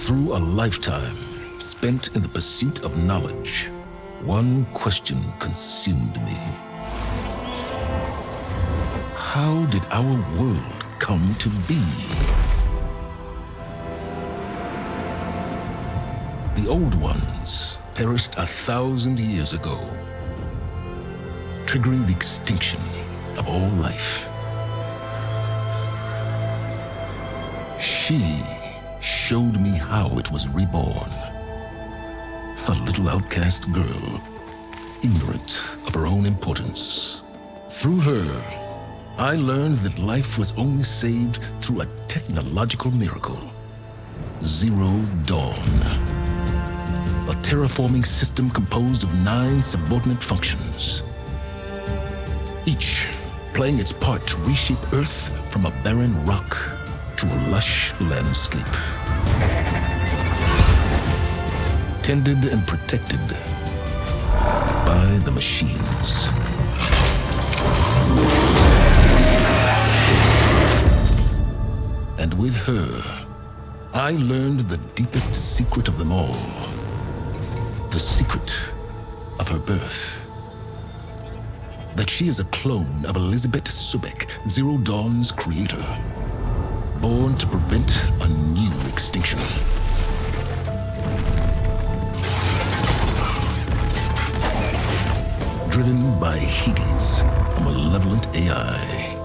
Through a lifetime spent in the pursuit of knowledge, one question consumed me. How did our world come to be? The old ones perished 1,000 years ago, triggering the extinction of all life. She showed me how it was reborn. A little outcast girl, ignorant of her own importance. Through her, I learned that life was only saved through a technological miracle. Zero Dawn. A terraforming system composed of 9 subordinate functions, each playing its part to reshape Earth from a barren rock to a lush landscape. Tended and protected by the machines. And with her, I learned the deepest secret of them all. The secret of her birth. That she is a clone of Elizabeth Sobek, Zero Dawn's creator, born to prevent a new extinction. Driven by Hades, a malevolent AI,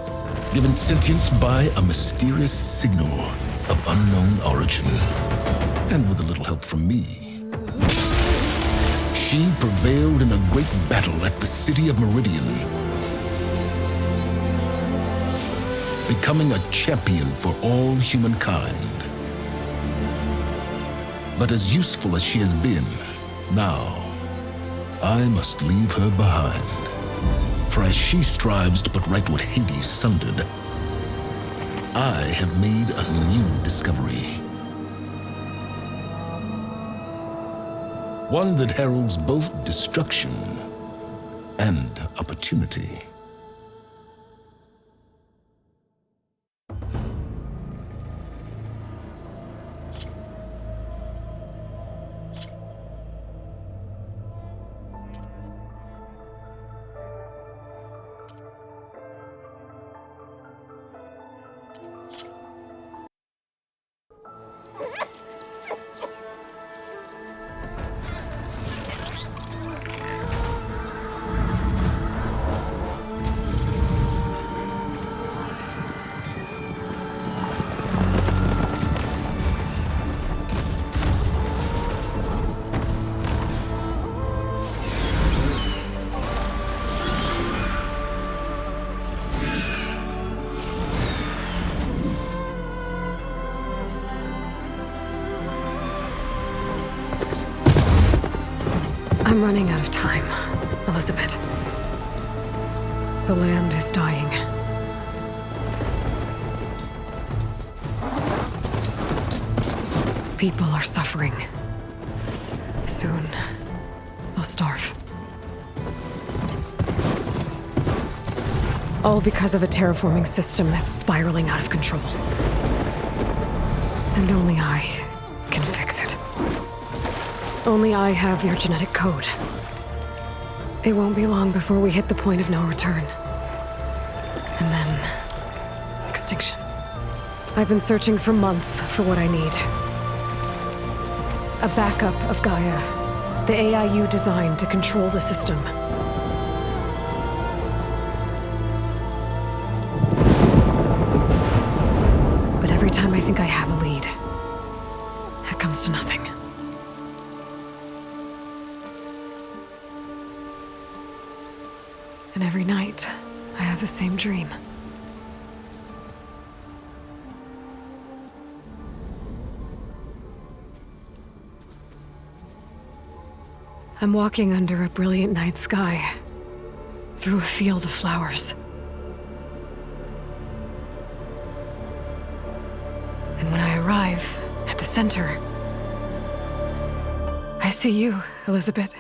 given sentience by a mysterious signal of unknown origin, and with a little help from me. She prevailed in a great battle at the city of Meridian, becoming a champion for all humankind. But as useful as she has been, now I must leave her behind. For as she strives to put right what Hades sundered, I have made a new discovery. One that heralds both destruction and opportunity. I'm running out of time, Elizabeth. The land is dying. People are suffering. Soon, they'll starve. All because of a terraforming system that's spiraling out of control. And only I can fix it. Only I have your genetic code. It won't be long before we hit the point of no return. And then, extinction. I've been searching for months for what I need. A backup of Gaia, the AI you designed to control the system. But every time I think I have a lead, it comes to nothing. And every night, I have the same dream. I'm walking under a brilliant night sky, through a field of flowers. And when I arrive at the center, I see you, Elizabeth.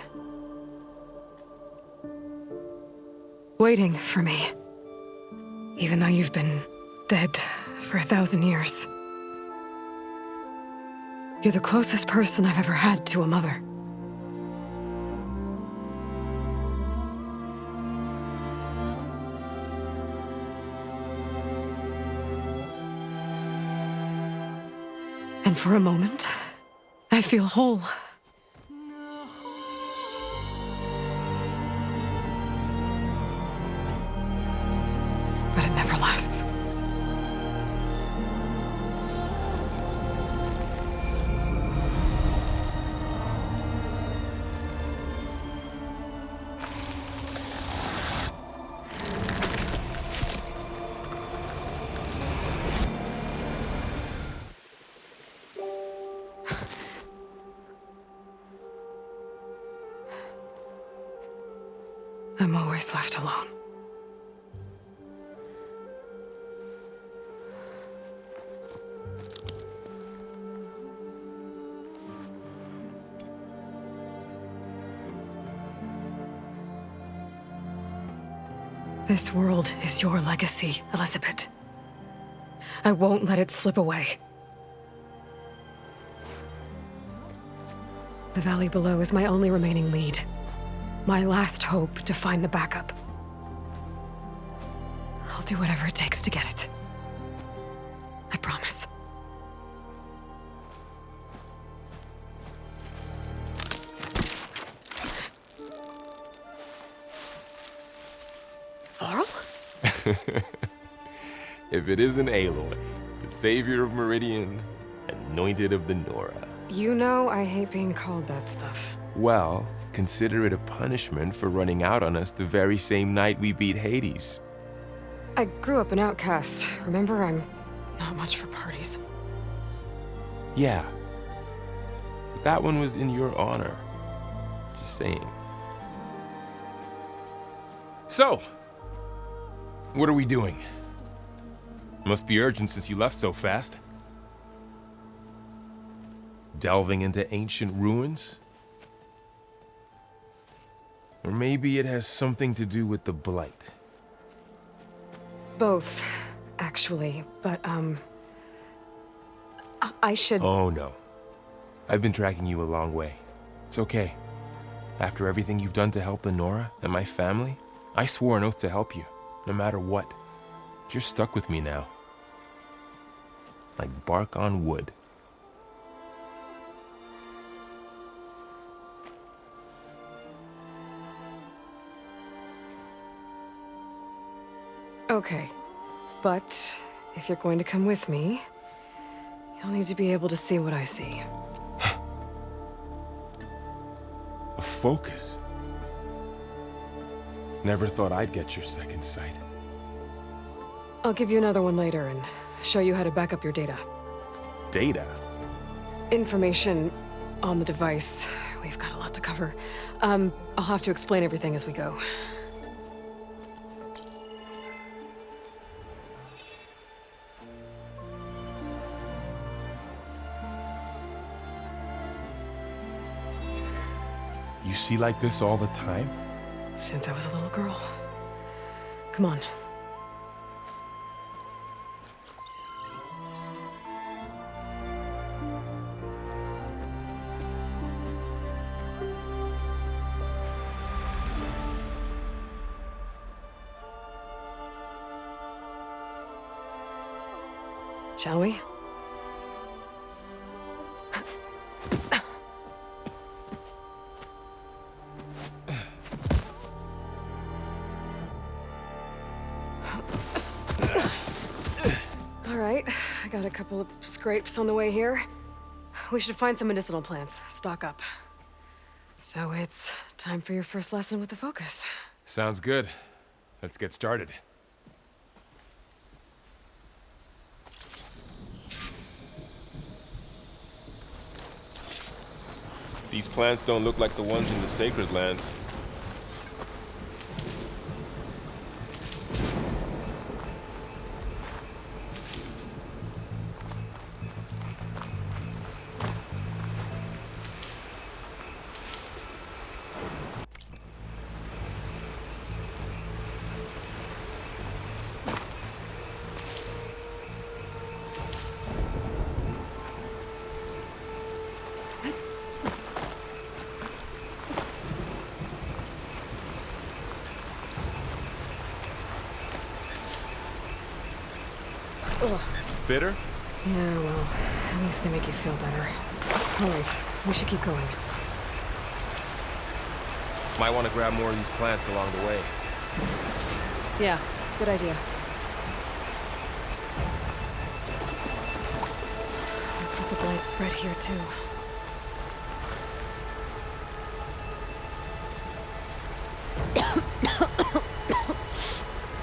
Waiting for me, even though you've been dead for 1,000 years. You're the closest person I've ever had to a mother. And for a moment, I feel whole. But it never lasts. I'm always left alone. This world is your legacy, Elizabeth. I won't let it slip away. The valley below is my only remaining lead. My last hope to find the backup. I'll do whatever it takes to get it. I promise. Varl? If it isn't Aloy, the savior of Meridian, anointed of the Nora. You know I hate being called that stuff. Well, consider it a punishment for running out on us the very same night we beat Hades. I grew up an outcast. Remember, I'm not much for parties. Yeah. But that one was in your honor. Just saying. So, what are we doing? Must be urgent since you left so fast. Delving into ancient ruins? Or maybe it has something to do with the Blight. Both, actually, but, I should... Oh, no. I've been tracking you a long way. It's okay. After everything you've done to help the Nora and my family, I swore an oath to help you, no matter what. You're stuck with me now. Like bark on wood. Okay, but if you're going to come with me, you'll need to be able to see what I see. A focus? Never thought I'd get your second sight. I'll give you another one later and show you how to back up your data. Data? Information on the device. We've got a lot to cover. I'll have to explain everything as we go. You see like this all the time? Since I was a little girl. Come on. Shall we? All right, I got a couple of scrapes on the way here. We should find some medicinal plants, stock up. So it's time for your first lesson with the Focus. Sounds good. Let's get started. These plants don't look like the ones in the Sacred Lands. Ugh. Bitter? Yeah, well, at least they make you feel better. All right, we should keep going. Might want to grab more of these plants along the way. Yeah, good idea. Looks like the blight's spread here, too.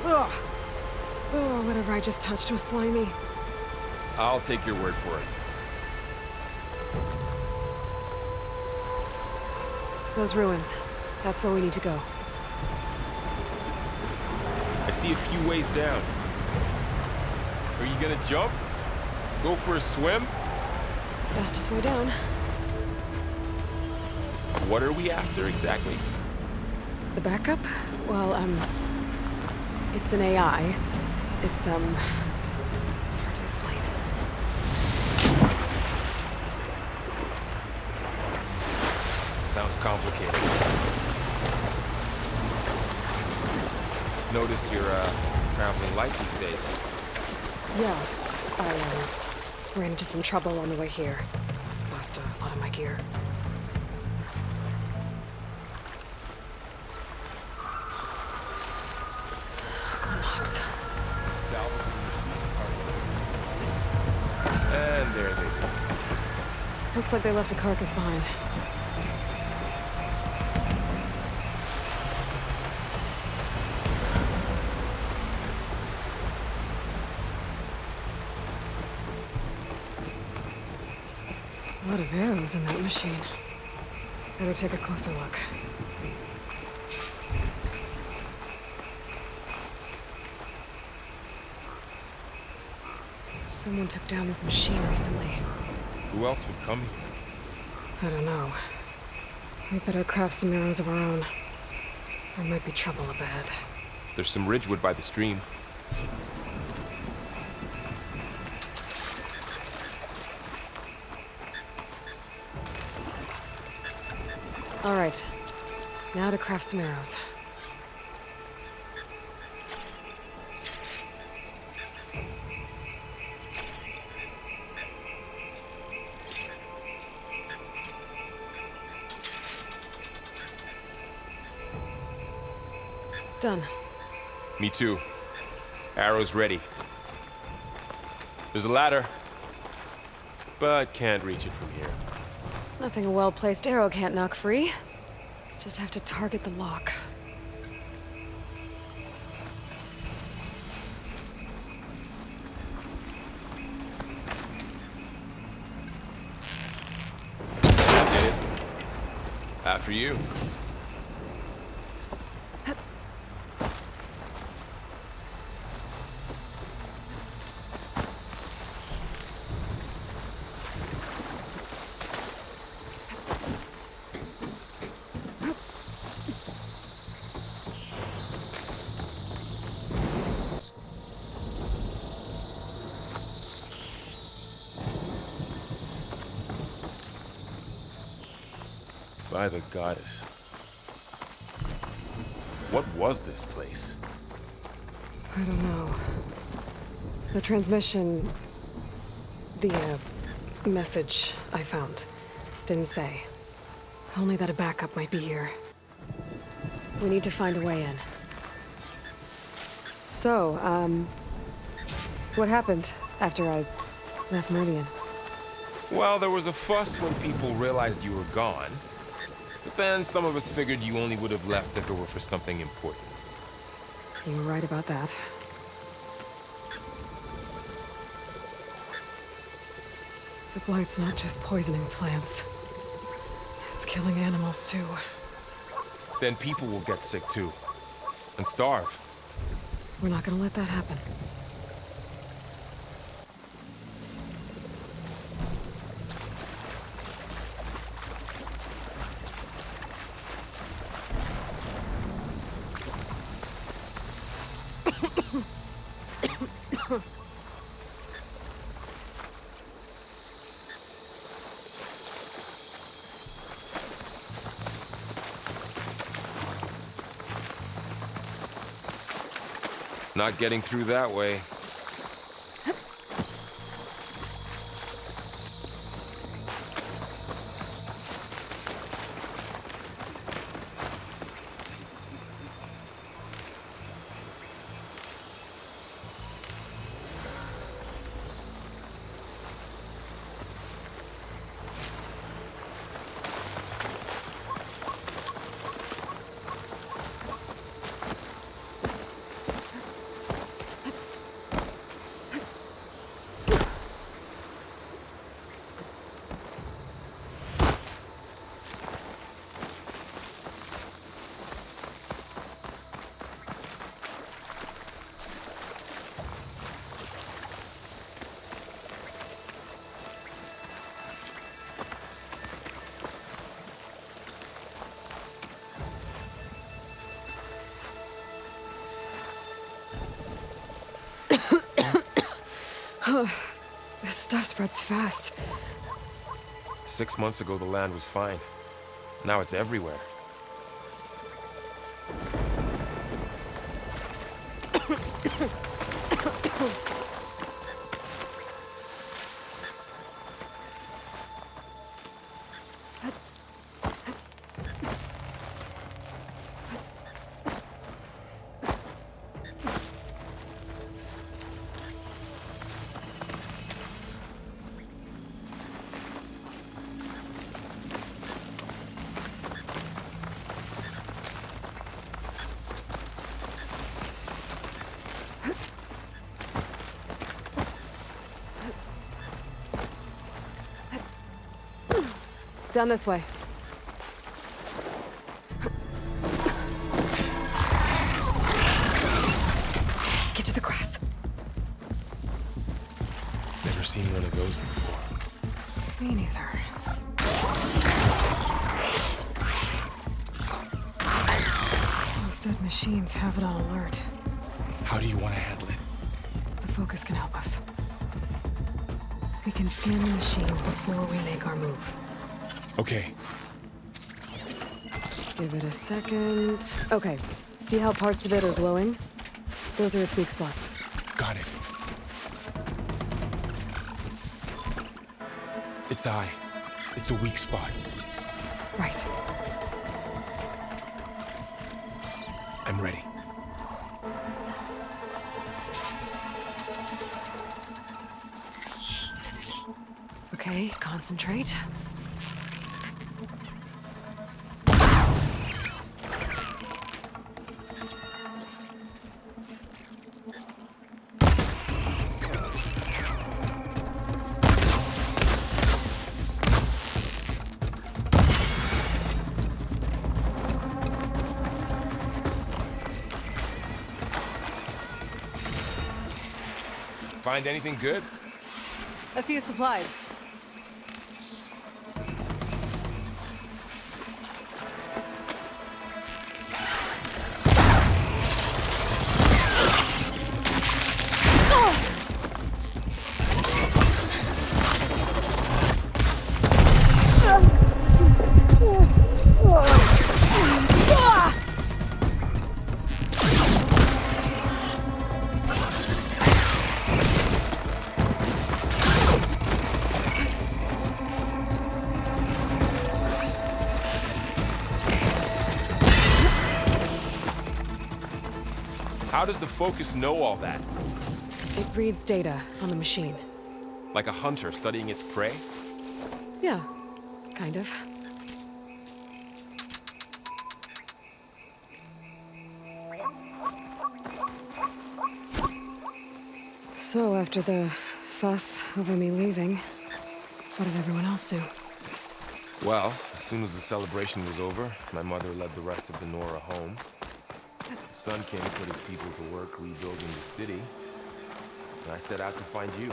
Ugh. Oh, whatever I just touched was slimy. I'll take your word for it. Those ruins. That's where we need to go. I see a few ways down. Are you gonna jump? Go for a swim? Fastest way down. What are we after exactly? The backup? Well, it's an AI. It's hard to explain. Sounds complicated. Noticed you're, traveling light these days. Yeah, I, ran into some trouble on the way here. Lost a lot of my gear. Glenhawks. And there they go. Looks like they left a carcass behind. A lot of arrows in that machine. Better take a closer look. Someone took down this machine recently. Who else would come here? I don't know. We better craft some arrows of our own. There might be trouble ahead. There's some ridgewood by the stream. All right. Now to craft some arrows. Done. Me too. Arrows ready. There's a ladder, but can't reach it from here. Nothing a well-placed arrow can't knock free. Just have to target the lock. Did it. After you. By the goddess. What was this place? I don't know. The transmission... The, message I found didn't say. Only that a backup might be here. We need to find a way in. So, what happened after I left Meridian? Well, there was a fuss when people realized you were gone. But then some of us figured you only would have left if it were for something important. You were right about that. The blight's not just poisoning plants. It's killing animals, too. Then people will get sick too. And starve. We're not gonna let that happen. Not getting through that way. This stuff spreads fast. 6 months ago, the land was fine. Now it's everywhere. Down this way. Get to the grass. Never seen one of those before. Me neither. Those dead machines have it on alert. How do you want to handle it? The focus can help us. We can scan the machine before we make our move. Okay. Give it a second. Okay. See how parts of it are glowing? Those are its weak spots. Got it. Its eye. It's a weak spot. Right. I'm ready. Okay, concentrate. Find anything good? A few supplies. How does the focus know all that? It reads data on the machine. Like a hunter studying its prey? Yeah, kind of. So after the fuss over me leaving, what did everyone else do? Well, as soon as the celebration was over, my mother led the rest of the Nora home. The Sun King put his people to work rebuilding the city, and I set out to find you.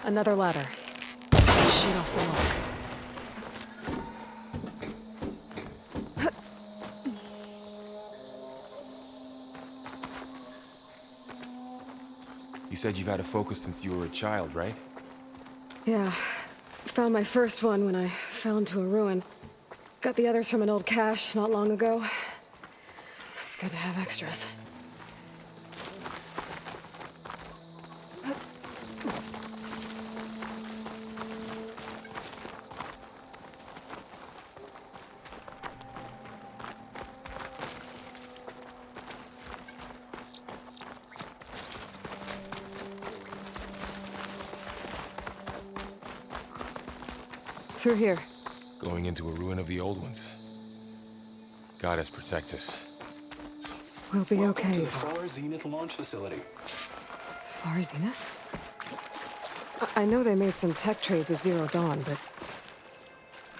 Another ladder. Shoot off the lock. You said you've had a focus since you were a child, right? Yeah. Found my first one when I fell into a ruin. Got the others from an old cache not long ago. It's good to have extras. Through here. Going into a ruin of the old ones. Goddess protect us. We'll be Welcome okay. to the Far Zenith launch facility. Far Zenith? I know they made some tech trades with Zero Dawn, but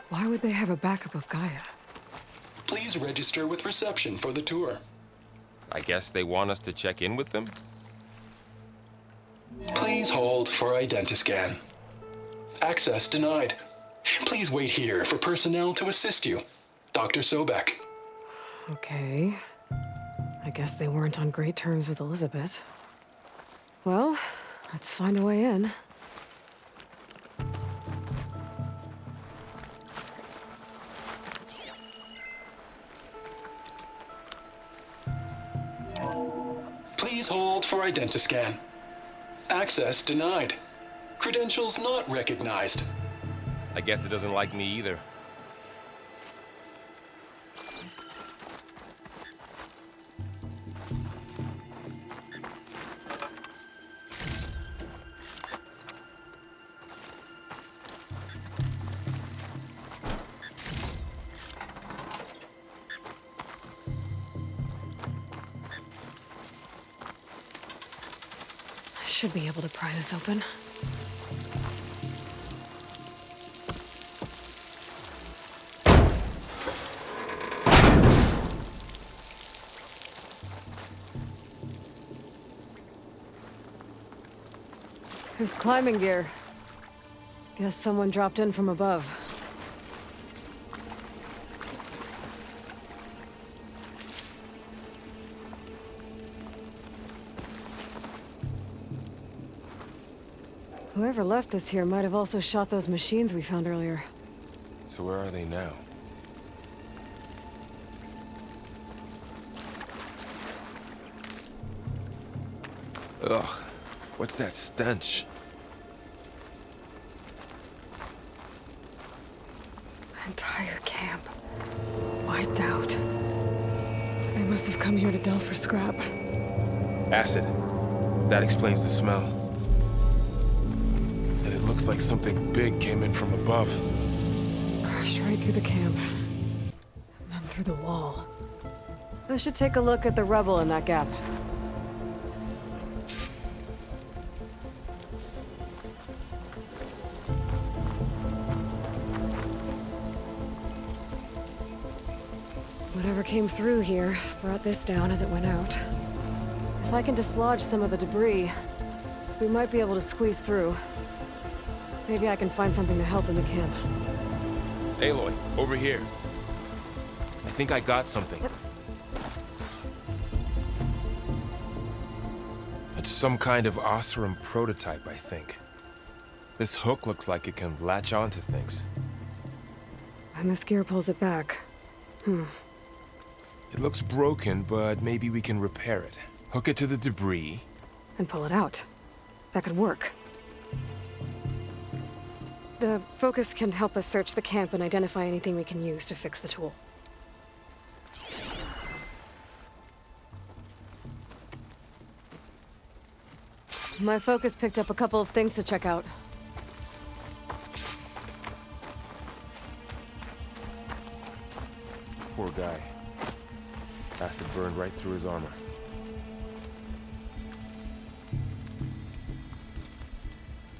why would they have a backup of Gaia? Please register with reception for the tour. I guess they want us to check in with them? Please hold for identiscan. Access denied. Please wait here for personnel to assist you. Dr. Sobek. Okay. I guess they weren't on great terms with Elizabeth. Well, Let's find a way in. Please hold for identiscan. Access denied. Credentials not recognized. I guess it doesn't like me either. I should be able to pry this open. There's climbing gear. Guess someone dropped in from above. Whoever left this here might have also shot those machines we found earlier. So where are they now? Ugh, what's that stench? Entire camp. Wiped out. They must have come here to delve for scrap. Acid. That explains the smell. And it looks like something big came in from above. Crashed right through the camp. And then through the wall. I should take a look at the rubble in that gap. Whatever came through here brought this down as it went out. If I can dislodge some of the debris, we might be able to squeeze through. Maybe I can find something to help in the camp. Aloy, over here. I think I got something. It's some kind of Oseram prototype, I think. This hook looks like it can latch onto things. And this gear pulls it back. It looks broken, but maybe we can repair it. Hook it to the debris. And pull it out. That could work. The focus can help us search the camp and identify anything we can use to fix the tool. My focus picked up a couple of things to check out. Poor guy. Acid burned right through his armor.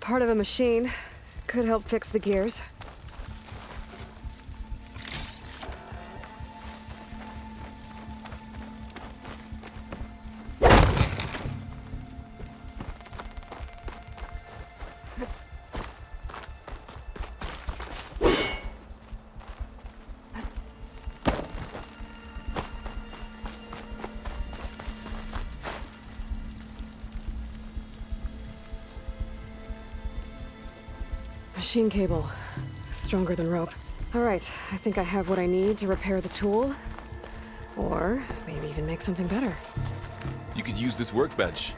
Part of a machine. Could help fix the gears. Machine cable. Stronger than rope. All right, I think I have what I need to repair the tool. Or maybe even make something better. You could use this workbench.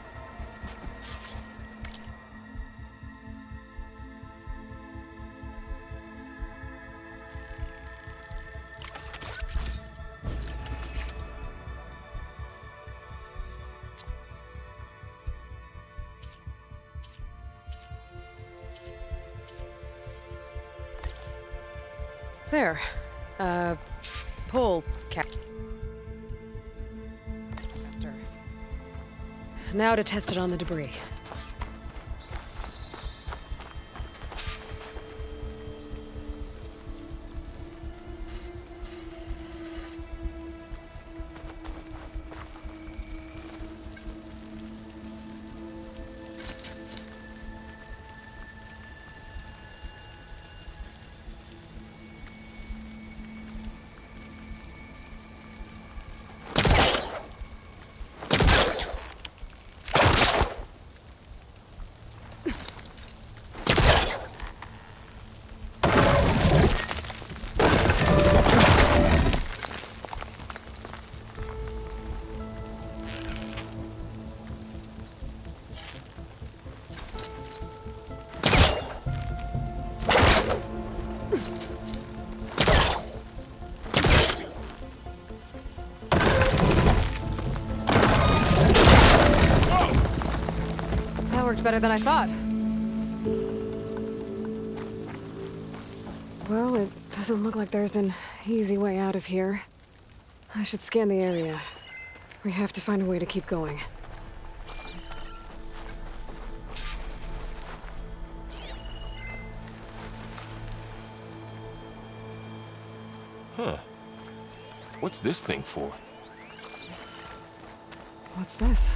There. Pull cap. Now to test it on the debris. worked better than I thought. Well, it doesn't look like there's an easy way out of here. I should scan the area. We have to find a way to keep going. Huh. What's this thing for? What's this?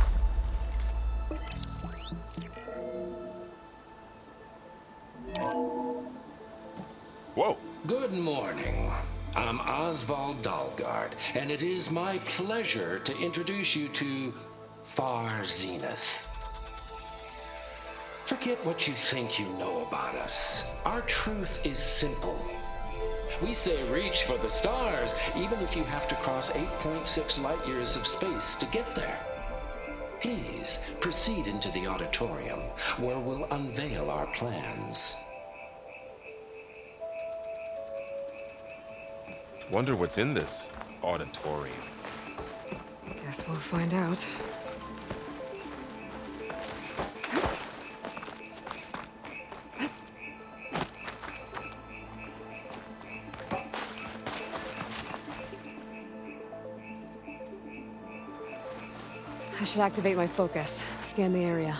Whoa! Good morning. I'm Oswald Dalgard, and it is my pleasure to introduce you to Far Zenith. Forget what you think you know about us. Our truth is simple. We say reach for the stars, even if you have to cross 8.6 light years of space to get there. Please proceed into the auditorium, where we'll unveil our plans. Wonder what's in this auditorium. Guess we'll find out. I should activate my focus. Scan the area.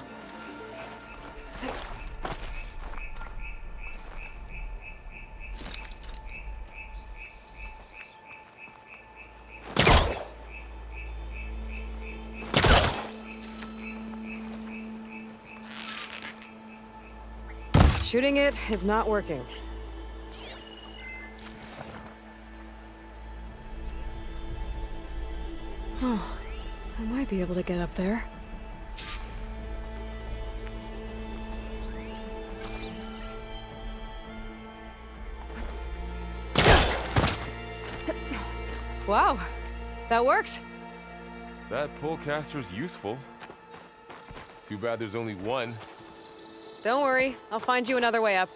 Shooting it is not working. Oh, I might be able to get up there. Wow, that works. That pullcaster's useful. Too bad there's only one. Don't worry, I'll find you another way up.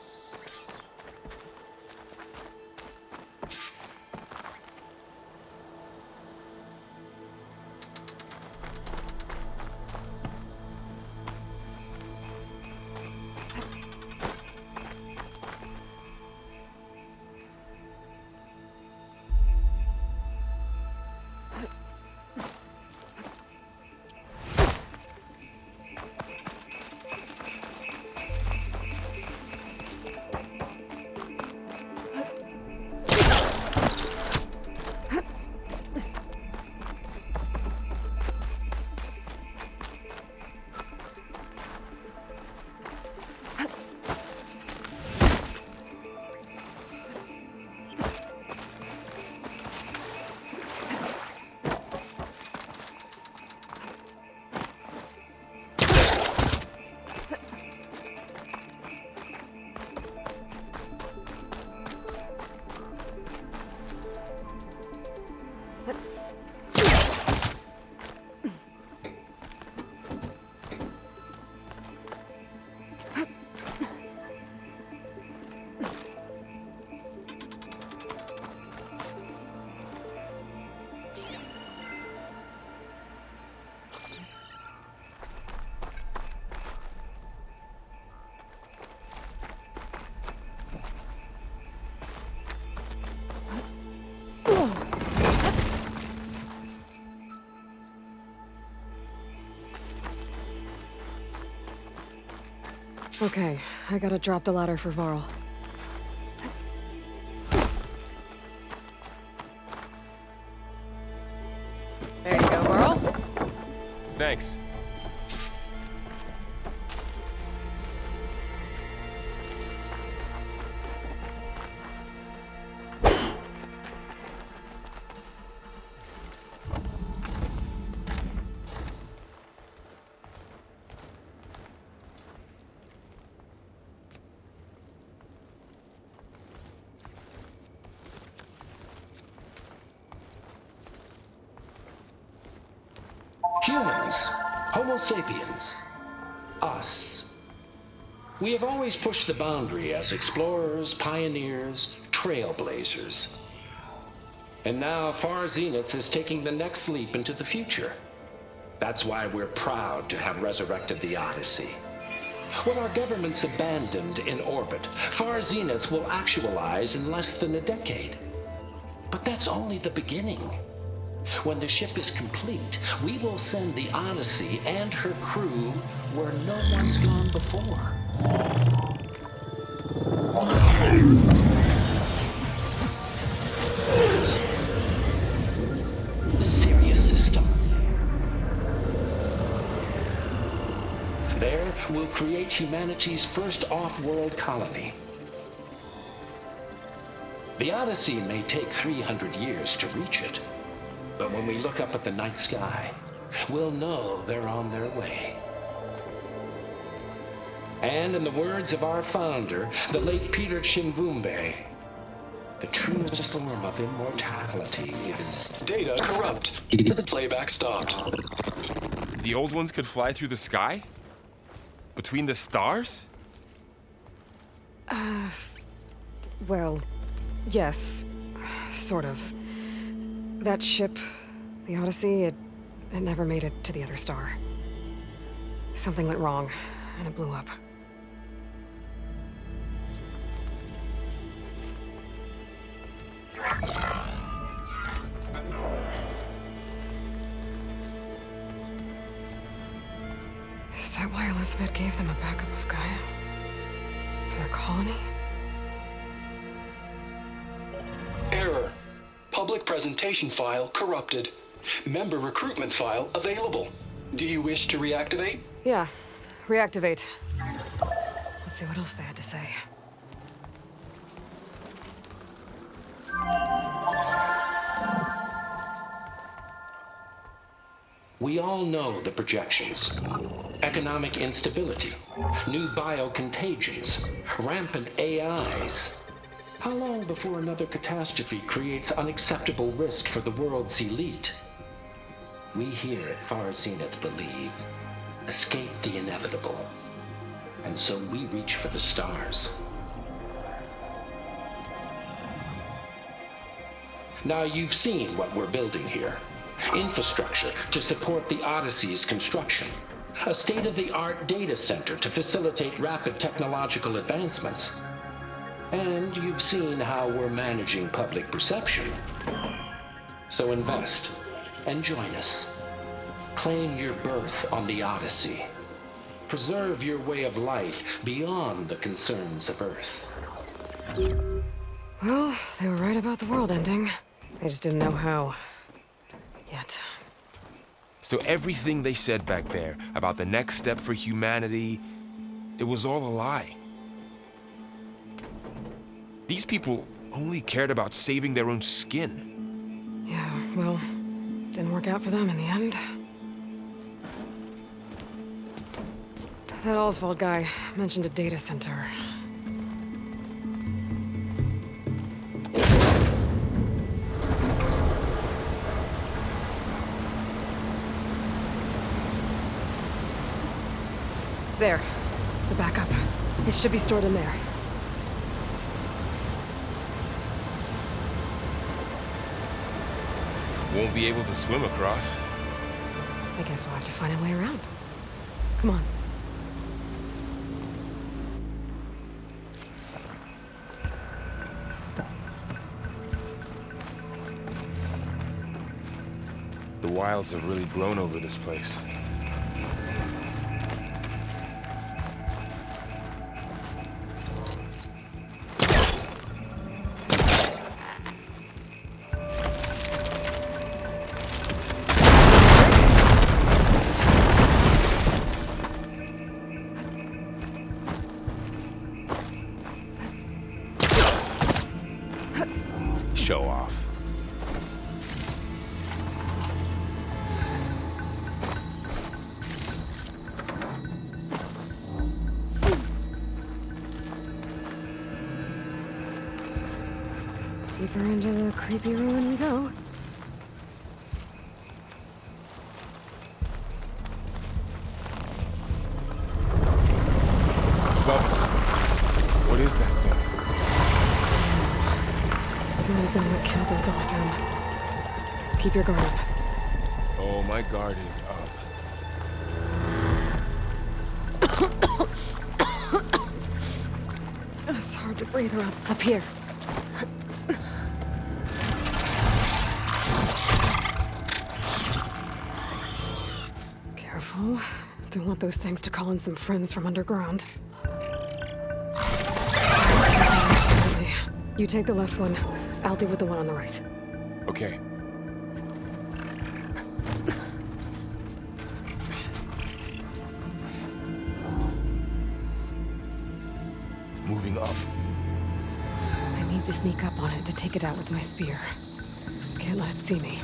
Okay, I gotta drop the ladder for Varl. There you go, Varl. Thanks. Humans, Homo sapiens, us. We have always pushed the boundary as explorers, pioneers, trailblazers. And now Far Zenith is taking the next leap into the future. That's why we're proud to have resurrected the Odyssey. What our governments abandoned in orbit, Far Zenith will actualize in less than a decade. But that's only the beginning. When the ship is complete, we will send the Odyssey and her crew where no one's gone before. The Sirius system. There, we'll create humanity's first off-world colony. The Odyssey may take 300 years to reach it, but when we look up at the night sky, we'll know they're on their way. And in the words of our founder, the late Peter Chimvumbe, the truest form of immortality is... Data corrupt. Playback stopped. The old ones could fly through the sky? Between the stars? Well, yes. Sort of. That ship, the Odyssey, it never made it to the other star. Something went wrong, and it blew up. Is that why Elizabeth gave them a backup of Gaia? For their colony? Error. Public presentation file corrupted. Member recruitment file available. Do you wish to reactivate? Yeah, reactivate. Let's see what else they had to say. We all know the projections. Economic instability, new biocontagions, rampant AIs. How long before another catastrophe creates unacceptable risk for the world's elite? We here at Far Zenith believe, escape the inevitable. And so we reach for the stars. Now you've seen what we're building here. Infrastructure to support the Odyssey's construction. A state-of-the-art data center to facilitate rapid technological advancements. And you've seen how we're managing public perception. So invest and join us. Claim your berth on the Odyssey. Preserve your way of life beyond the concerns of Earth. Well, they were right about the world ending. They just didn't know how. Yet. So everything they said back there about the next step for humanity, it was all a lie. These people only cared about saving their own skin. Yeah, well, didn't work out for them in the end. That Oswald guy mentioned a data center. There. The backup. It should be stored in there. Won't be able to swim across. I guess we'll have to find a way around. Come on. The wilds have really grown over this place. Show off. Deeper into the creepy ruin we go. Bubbles. What is that thing? Might have been what killed those Osram. Keep your guard up. Oh, my guard is up. Breather up here. Careful. Don't want those things to call in some friends from underground. You take the left one. I'll deal with the one on the right. Okay. Moving up. I need to sneak up on it to take it out with my spear. Can't let it see me.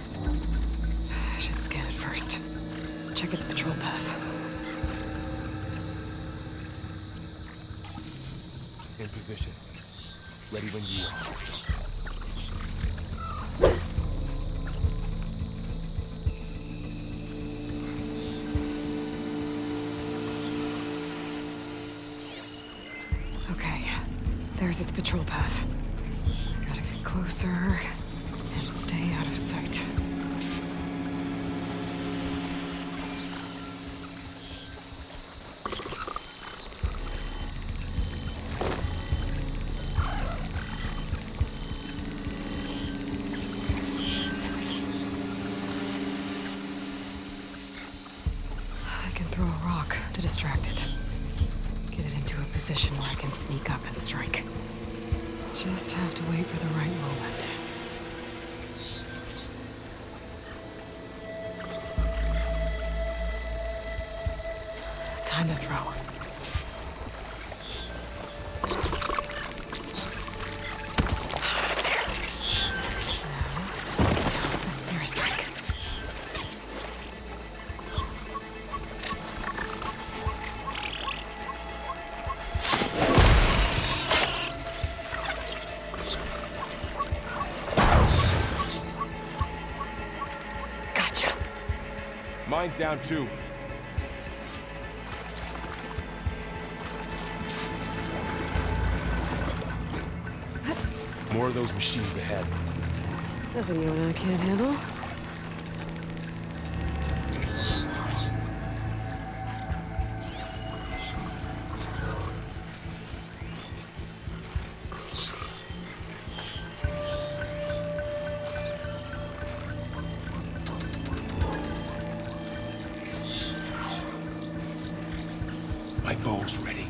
I should scan it first. Check its patrol path. In position. Ready when you are. Okay, there's its patrol path. Gotta get closer and stay out of sight. I can throw a rock to distract it. Get it into a position where I can sneak up and strike. Just have to wait for the right moment. Time to throw. There. Now, the spear strike. Gotcha. Mine's down too. More of those machines ahead. Nothing you and I can't handle. My bow's ready.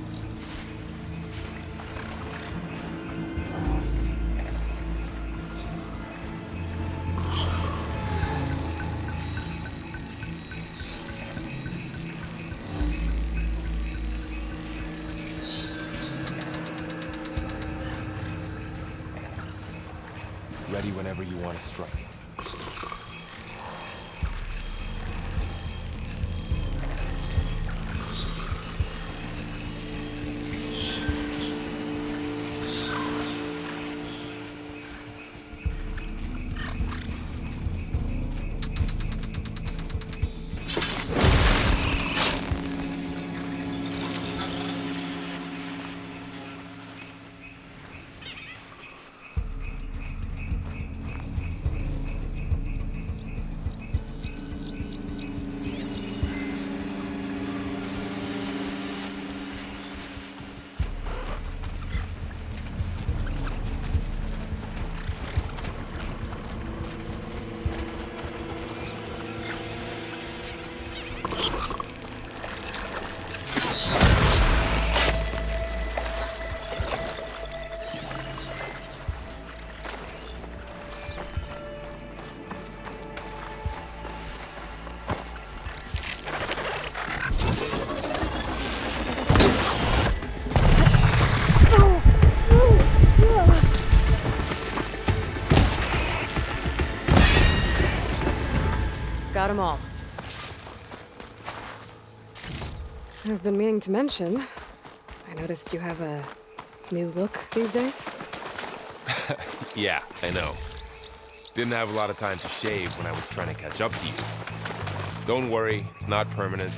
Ready whenever you want to strike. Got them all. I've been meaning to mention, I noticed you have a new look these days. Yeah, I know. Didn't have a lot of time to shave when I was trying to catch up to you. Don't worry, it's not permanent.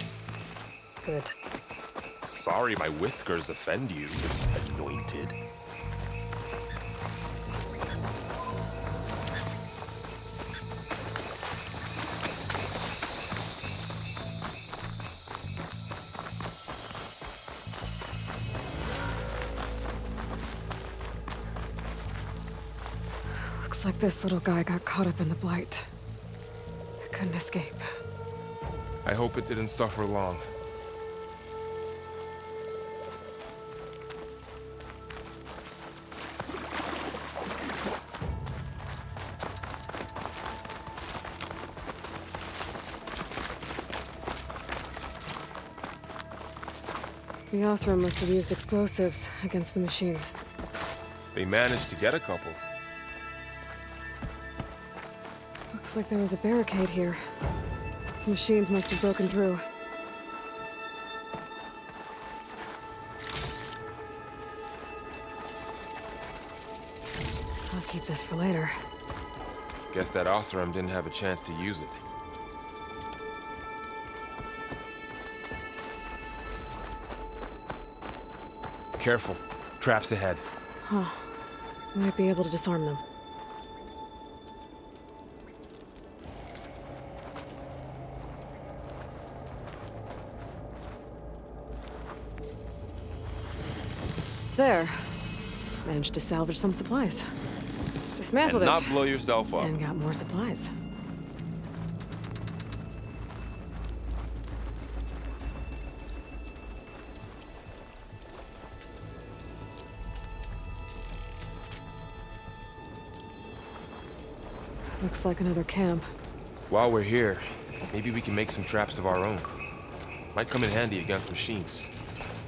Good. Sorry my whiskers offend you, anointed. Looks like this little guy got caught up in the Blight. I couldn't escape. I hope it didn't suffer long. The Osram must have used explosives against the machines. They managed to get a couple. Looks like there was a barricade here. The machines must have broken through. I'll keep this for later. Guess that Osram didn't have a chance to use it. Careful. Traps ahead. Huh. Might be able to disarm them. There. Managed to salvage some supplies. Dismantled And it. not blow yourself up. And got more supplies. Looks like another camp. While we're here, maybe we can make some traps of our own. Might come in handy against machines.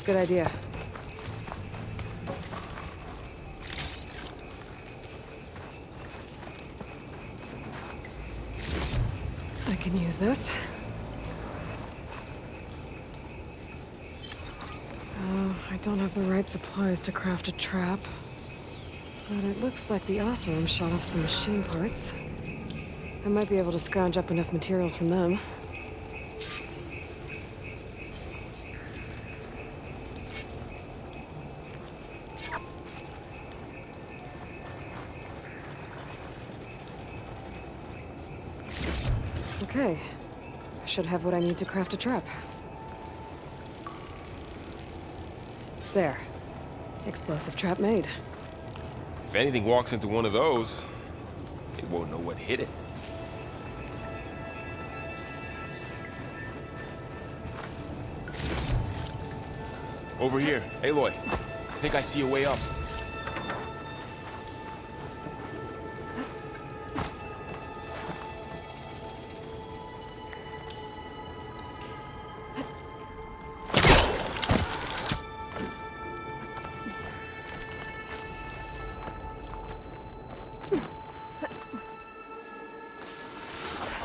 Good idea. I can use this. I don't have the right supplies to craft a trap. But it looks like the Osram shot off some machine parts. I might be able to scrounge up enough materials from them. Okay. I should have what I need to craft a trap. There. Explosive trap made. If anything walks into one of those, it won't know what hit it. Over here. Aloy, I think I see a way up.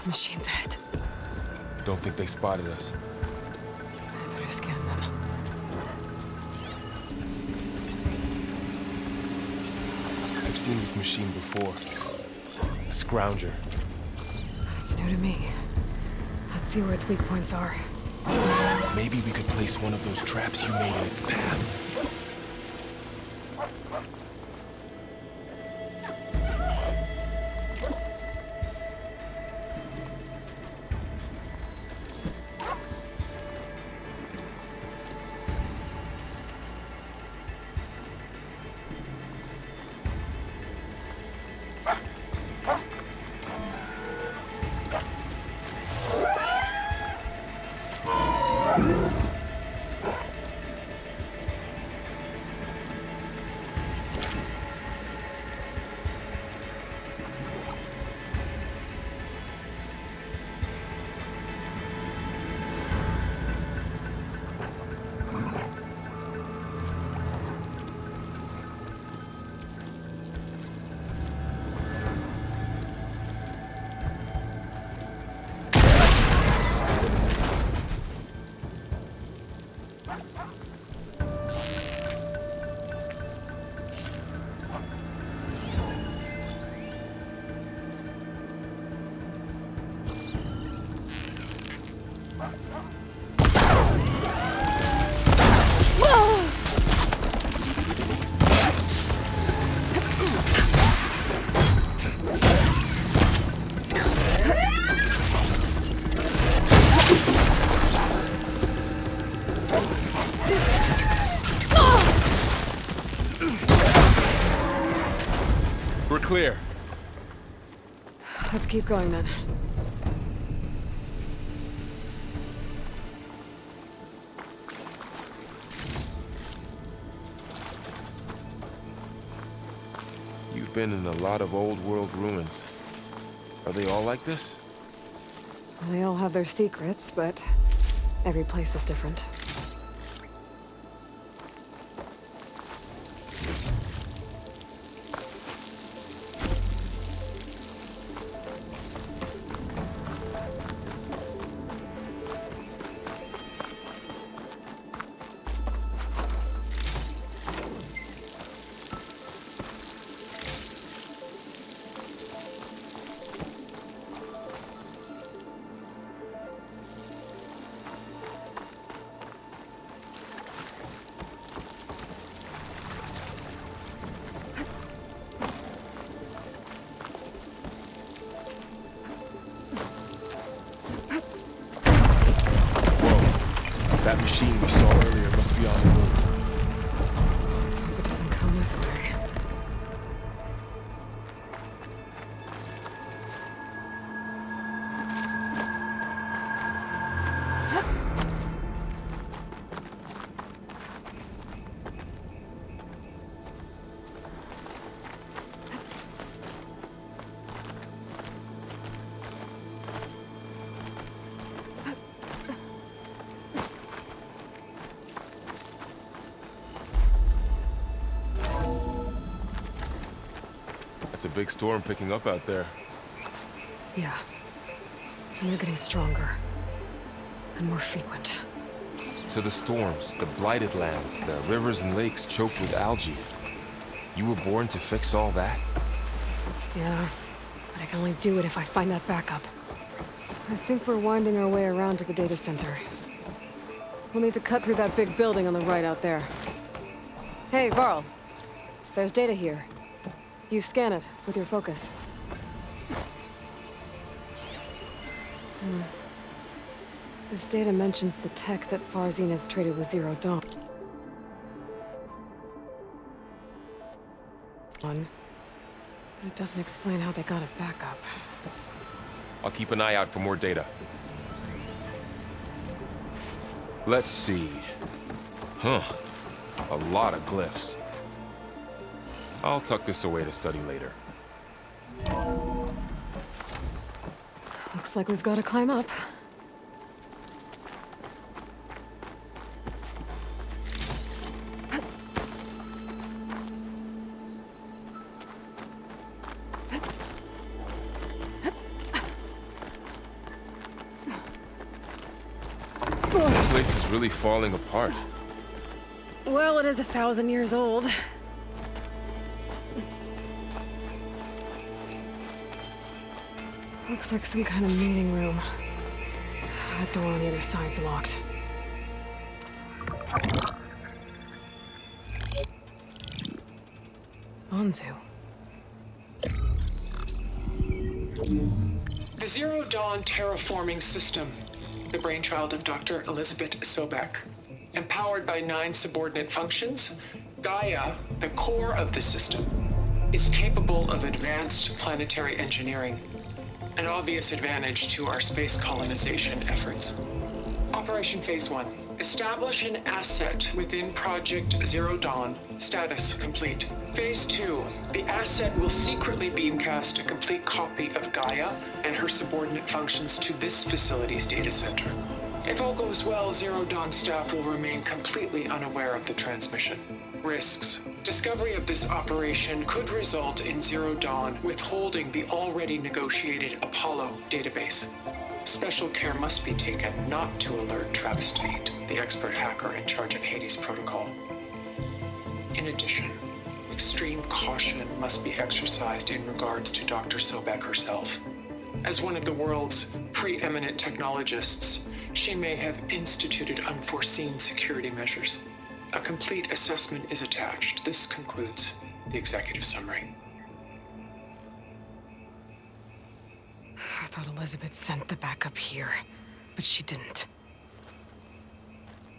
Machines ahead. Don't think they spotted us. I better scan them. I've seen this machine before. A scrounger. It's new to me. Let's see where its weak points are. Maybe we could place one of those traps you made in its path. We're clear. Let's keep going then. You've been in a lot of old world ruins. Are they all like this? They all have their secrets, but every place is different. That machine we saw earlier must be on the move. Let's hope it doesn't come this way. It's a big storm picking up out there. Yeah. And they're getting stronger. And more frequent. So the storms, the blighted lands, the rivers and lakes choked with algae. You were born to fix all that? Yeah. But I can only do it if I find that backup. I think we're winding our way around to the data center. We'll need to cut through that big building on the right out there. Hey, Varl. There's data here. You scan it with your focus. This data mentions the tech that Far Zenith traded with Zero Dawn. But it doesn't explain how they got it back up. I'll keep an eye out for more data. Let's see. Huh. A lot of glyphs. I'll tuck this away to study later. Looks like we've got to climb up. This place is really falling apart. Well, it is 1,000 years old. Looks like some kind of meeting room. That door on the other side's locked. Anzu. The Zero Dawn terraforming system, the brainchild of Dr. Elizabeth Sobek. Empowered by 9 subordinate functions, Gaia, the core of the system, is capable of advanced planetary engineering, an obvious advantage to our space colonization efforts. Operation Phase 1. Establish an asset within Project Zero Dawn. Status complete. Phase 2. The asset will secretly beamcast a complete copy of Gaia and her subordinate functions to this facility's data center. If all goes well, Zero Dawn staff will remain completely unaware of the transmission. Risks. Discovery of this operation could result in Zero Dawn withholding the already negotiated Apollo database. Special care must be taken not to alert Travis Tate, the expert hacker in charge of Hades Protocol. In addition, extreme caution must be exercised in regards to Dr. Sobek herself. As one of the world's preeminent technologists, she may have instituted unforeseen security measures. A complete assessment is attached. This concludes the executive summary. I thought Elizabeth sent the backup here, but she didn't.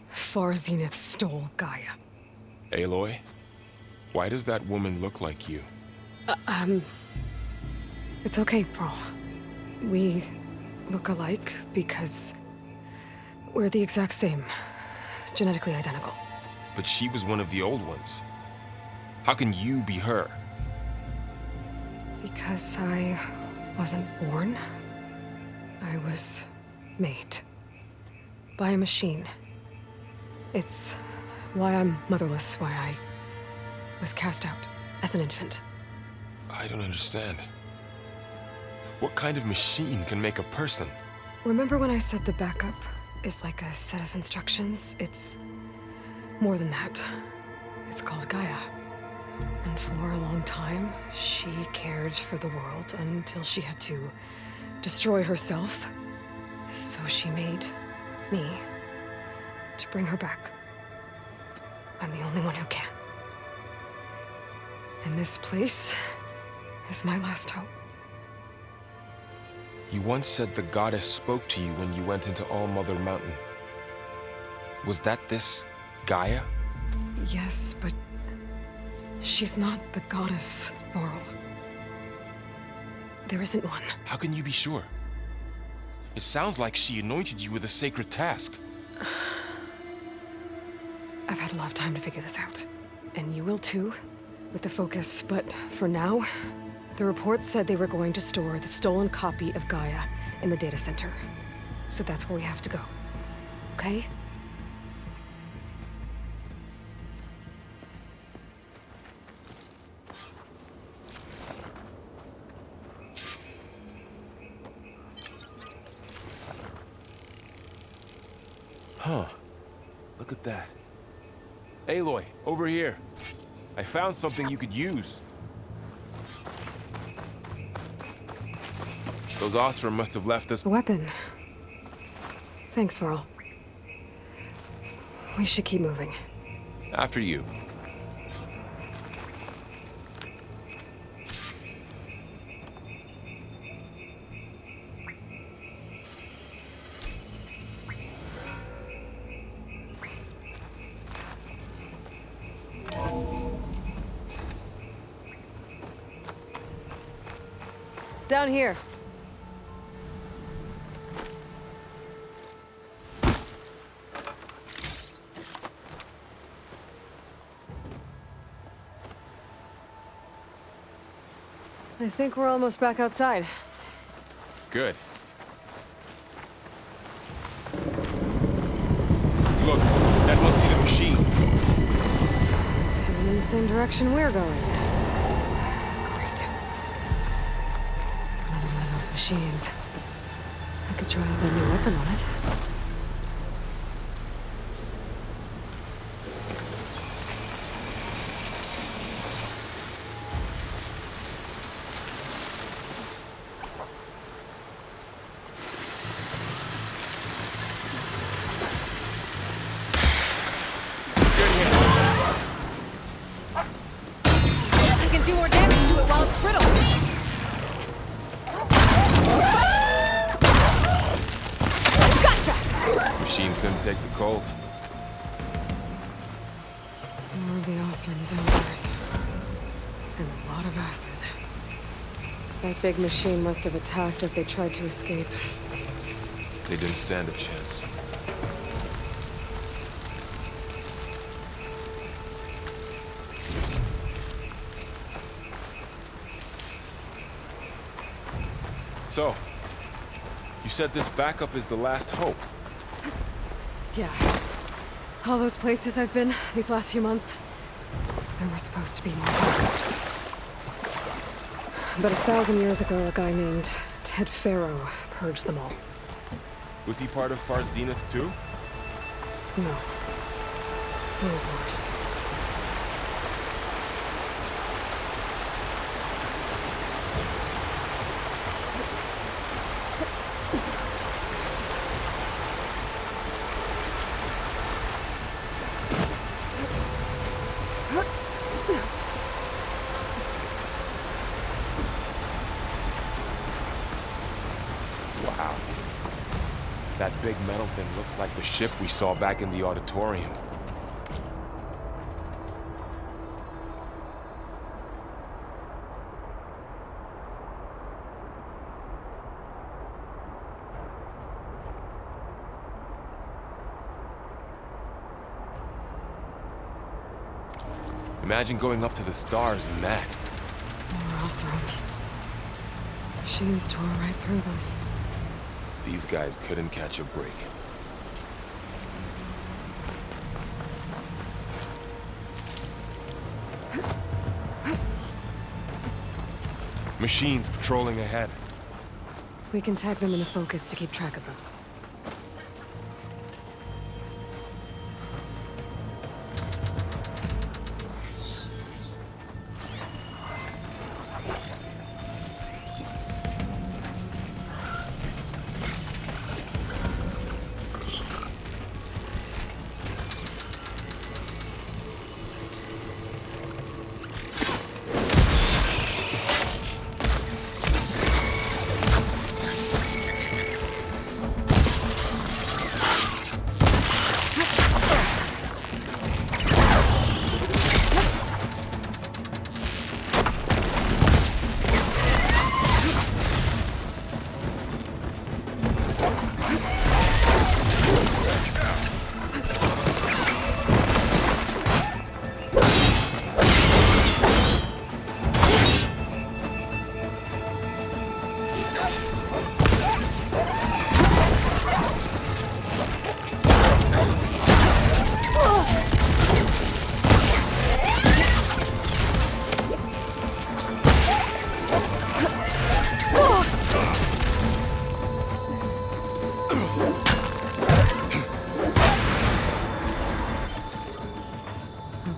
Far Zenith stole Gaia. Aloy? Why does that woman look like you? It's okay, Pearl. We look alike because we're the exact same. Genetically identical. But she was one of the old ones. How can you be her? Because I wasn't born. I was made. By a machine. It's why I'm motherless, why I was cast out as an infant. I don't understand. What kind of machine can make a person? Remember when I said the backup is like a set of instructions? It's more than that. It's called Gaia. And for a long time, she cared for the world until she had to destroy herself. So she made me to bring her back. I'm the only one who can. And this place is my last hope. You once said the goddess spoke to you when you went into All-Mother Mountain. Was that this Gaia? Yes, but she's not the goddess, Laurel. There isn't one. How can you be sure? It sounds like she anointed you with a sacred task. I've had a lot of time to figure this out. And you will too, with the focus. But for now, the reports said they were going to store the stolen copy of Gaia in the data center. So that's where we have to go. Okay? Huh. Look at that. Aloy, over here. I found something you could use. Those Osram must have left us. A weapon. Thanks, Varl. We should keep moving. After you. Down here. I think we're almost back outside. Good. Look, that must be the machine. It's heading in the same direction we're going. Great. Another one of those machines. I could try a new weapon on it. I can do more damage to it while it's brittle. Gotcha! Machine couldn't take the cold. More of the Osram downstairs. And a lot of acid. That big machine must have attacked as they tried to escape. They didn't stand a chance. So, you said this backup is the last hope. Yeah. All those places I've been these last few months, there were supposed to be more backups. But 1,000 years ago, a guy named Ted Faro purged them all. Was he part of Far Zenith too? No. It was worse. Wow. That big metal thing looks like the ship we saw back in the auditorium. Imagine going up to the stars in that. Or Oseram. Machines tore right through them. These guys couldn't catch a break. Machines patrolling ahead. We can tag them into focus to keep track of them.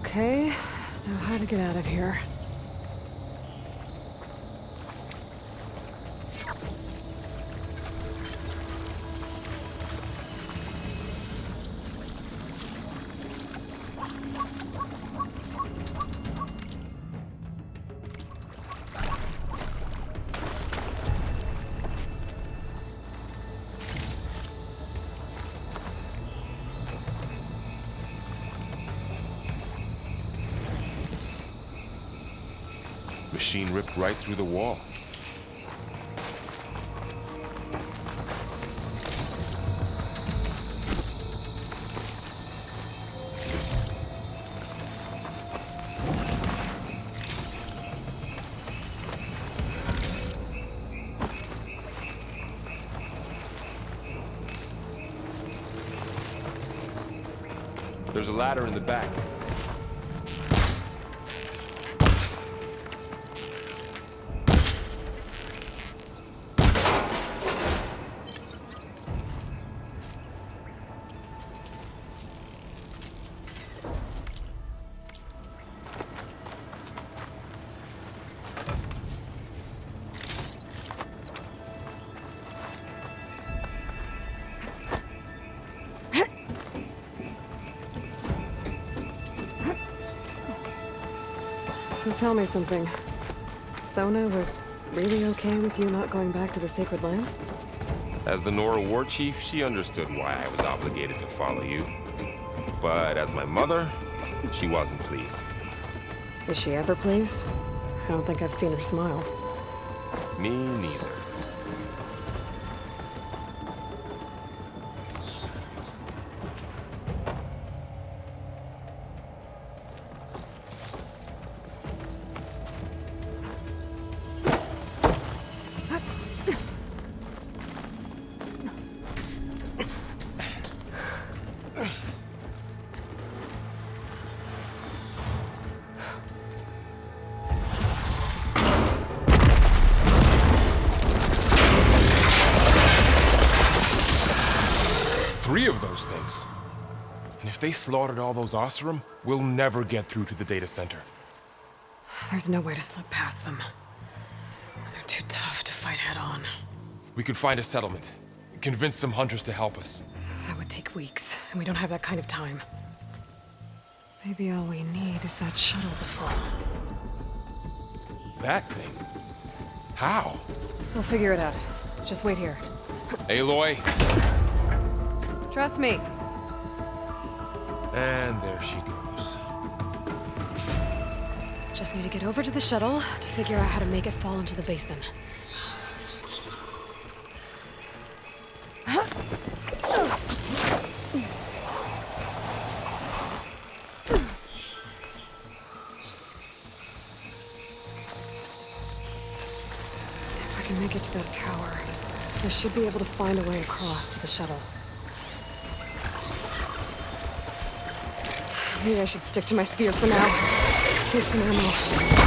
Okay, now how to get out of here. Machine ripped right through the wall. There's a ladder in the back. So tell me something. Sona was really okay with you not going back to the Sacred Lands? As the Nora war chief, she understood why I was obligated to follow you. But as my mother, she wasn't pleased. Is she ever pleased? I don't think I've seen her smile. Me neither. Three of those things. And if they slaughtered all those Oseram, we'll never get through to the data center. There's no way to slip past them. They're too tough to fight head on. We could find a settlement. Convince some hunters to help us. That would take weeks, and we don't have that kind of time. Maybe all we need is that shuttle to fall. That thing? How? We'll figure it out. Just wait here. Aloy. Trust me. And there she goes. Just need to get over to the shuttle to figure out how to make it fall into the basin. that tower. I should be able to find a way across to the shuttle. Maybe I should stick to my spear for now. Save some ammo.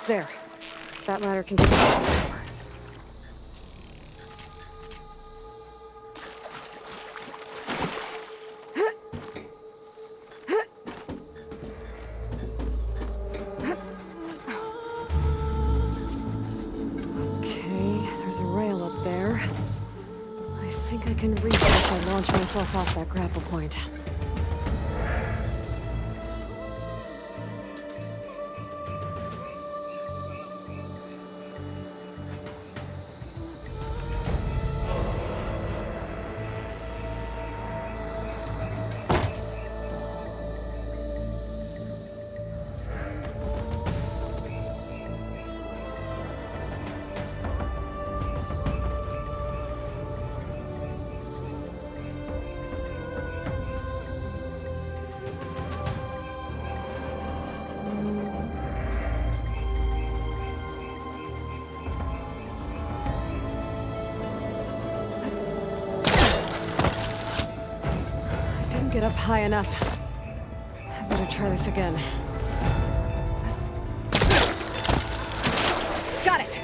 There. That ladder can take us to the tower. Okay, there's a rail up there. I think I can reach it if I launch myself off that grapple point. Get up high enough. I better try this again. Got it!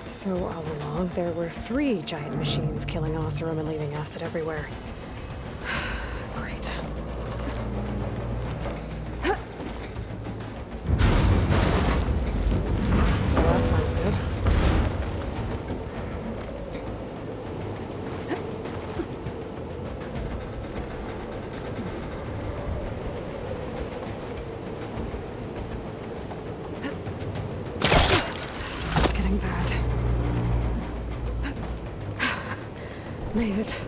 So all along, there were 3 giant machines killing Oseram and leaving acid everywhere. Great. Well, that sounds good. Stuff's getting bad. Made it.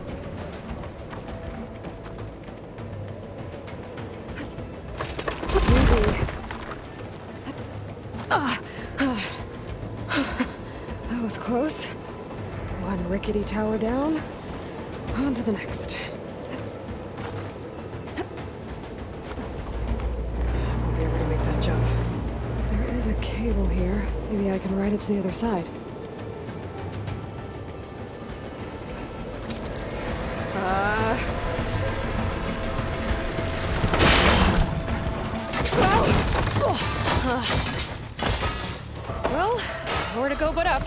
Easy. That was close. One rickety tower down. On to the next. cable here. Maybe I can ride it to the other side. Well, more to go but up.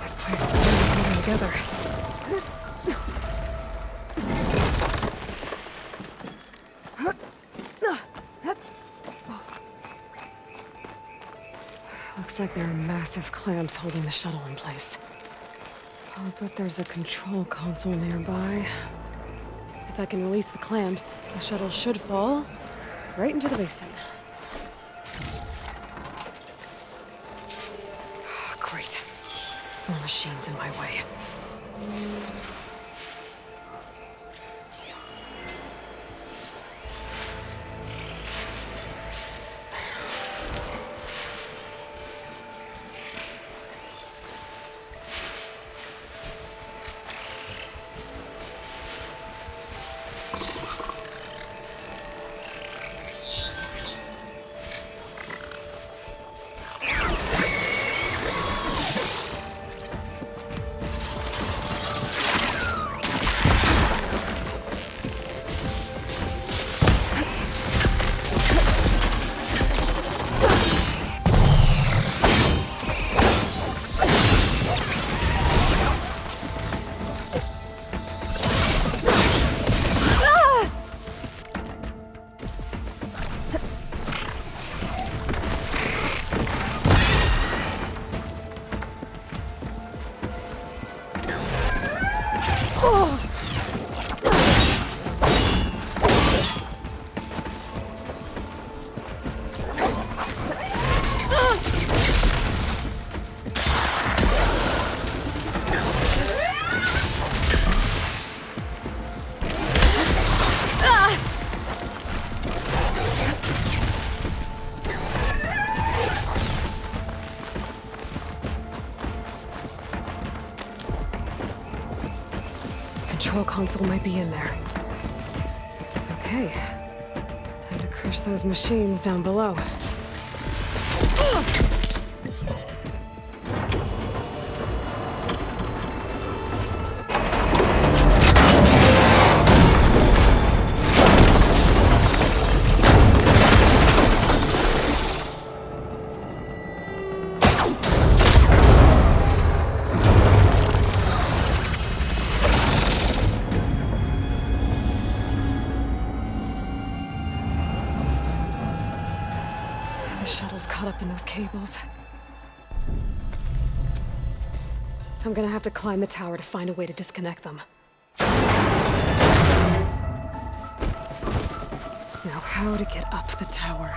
This place is really holding together. Looks like there are massive clamps holding the shuttle in place. I'll bet there's a control console nearby. If I can release the clamps, the shuttle should fall right into the basin. Great. More machines in my way. Control console might be in there. Okay. Time to crush those machines down below. The shuttle's caught up in those cables. I'm gonna have to climb the tower to find a way to disconnect them. Now, how to get up the tower?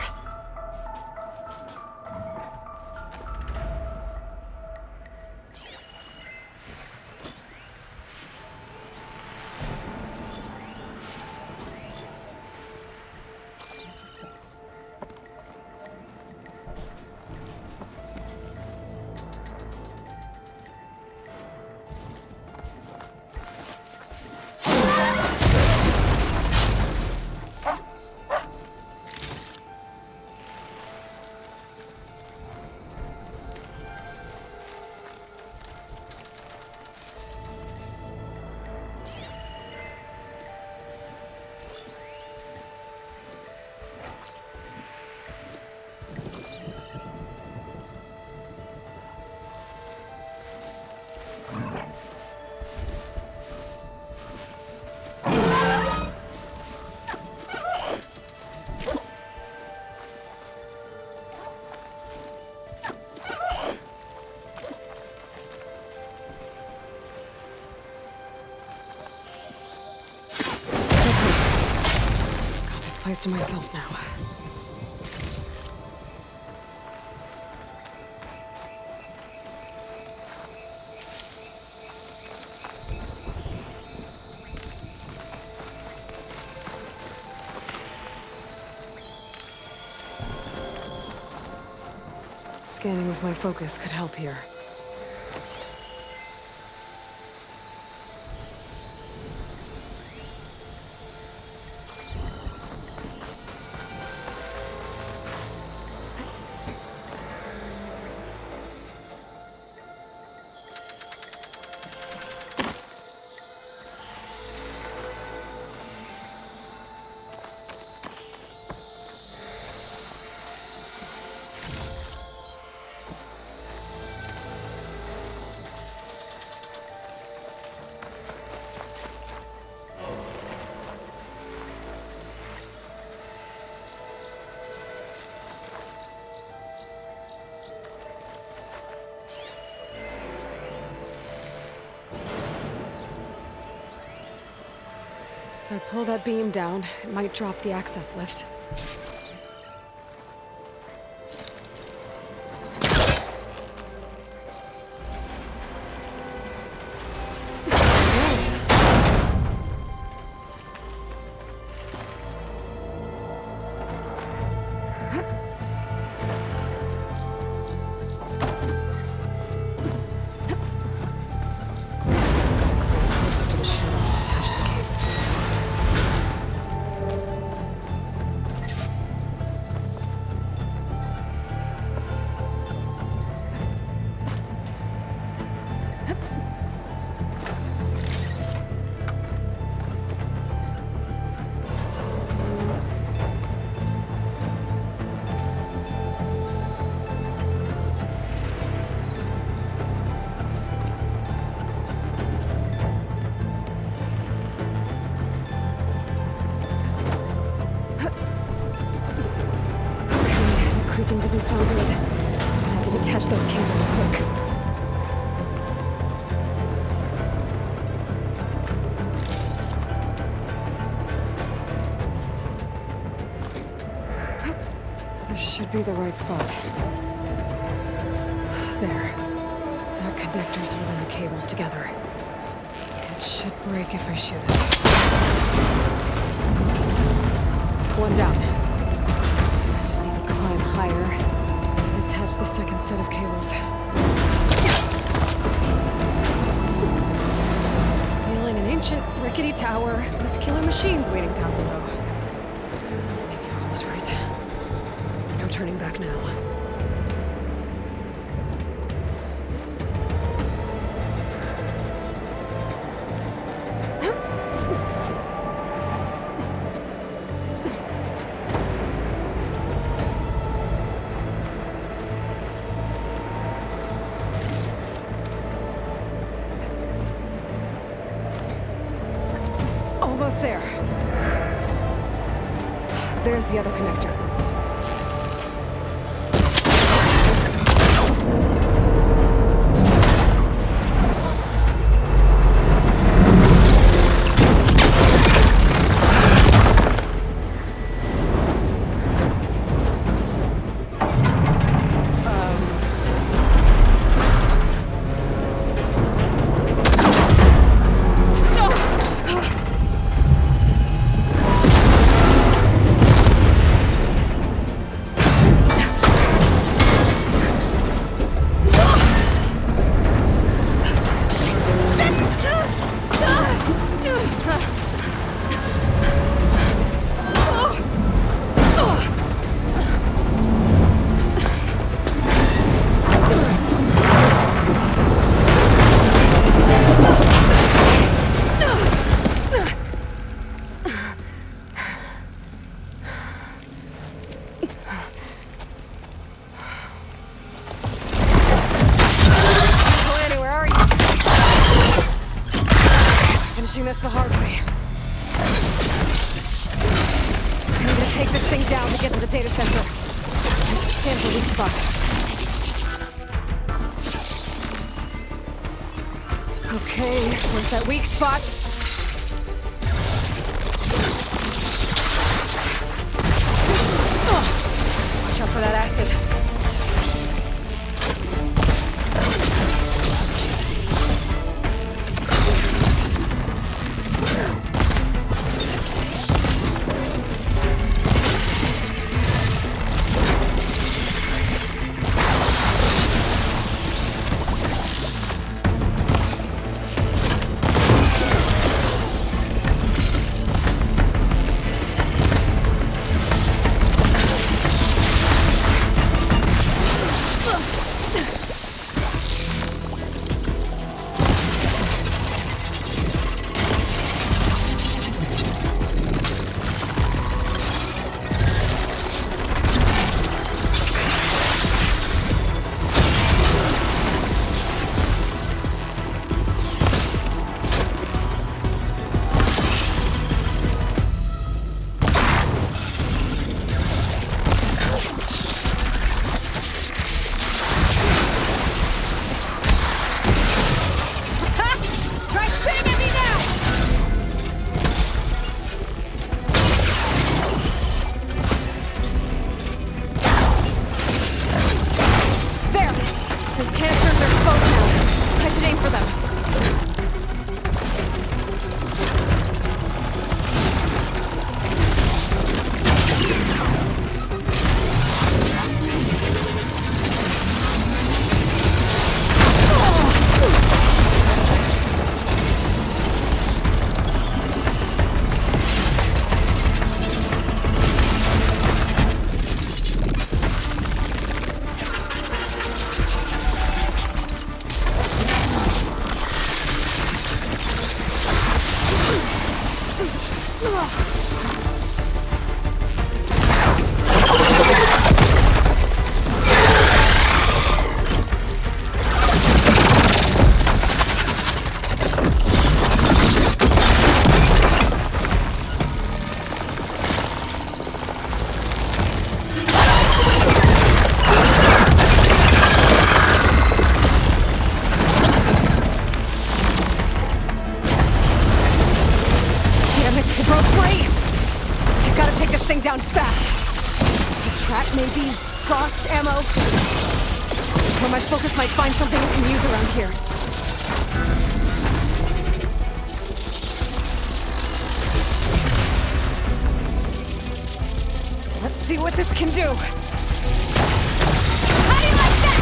Place to myself now. Scanning with my focus could help here. If I pull that beam down, it might drop the access lift. Creaking doesn't sound good. I have to detach those cables quick. This should be the right spot. There. That connector's holding the cables together. It should break if I shoot it. One down. I just need to climb higher and attach the second set of cables. Scaling an ancient, rickety tower with killer machines waiting down below. Maybe I was right. No turning back now. Almost there. There's the other connector. Finishing this the hard way. I need to take this thing down to get to the data center. Scan for weak spots. Okay, where's that weak spot? Watch out for that acid. canisters are exposed now. I should aim for them. Down fast. The track may be frost ammo, or my focus might find something we can use around here. Let's see what this can do. How do you like that?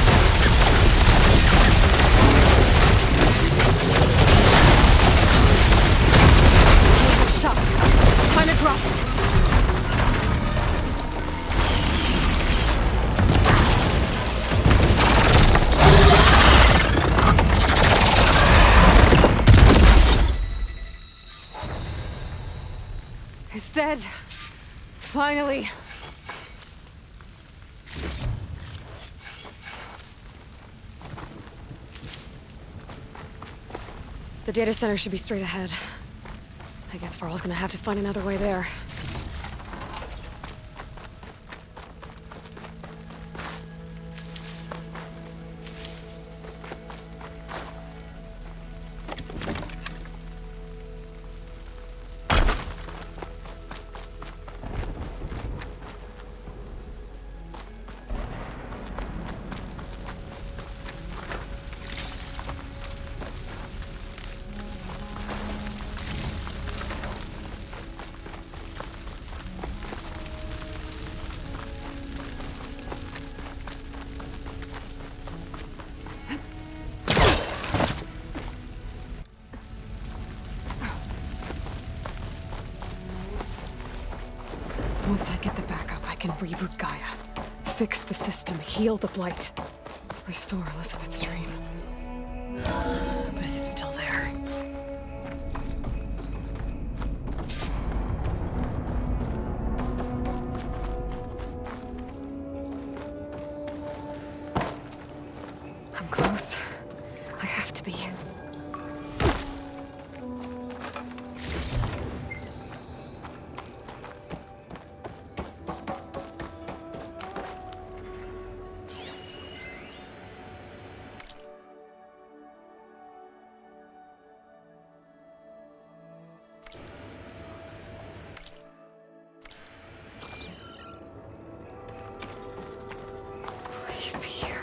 Shots. Time to drop it. It's dead. Finally. The data center should be straight ahead. I guess Varl's gonna have to find another way there. Once I get the backup, I can reboot Gaia. Fix the system, heal the Blight. Restore Elizabeth's dream. But is it still there? I'm close. I have to be. Please be here.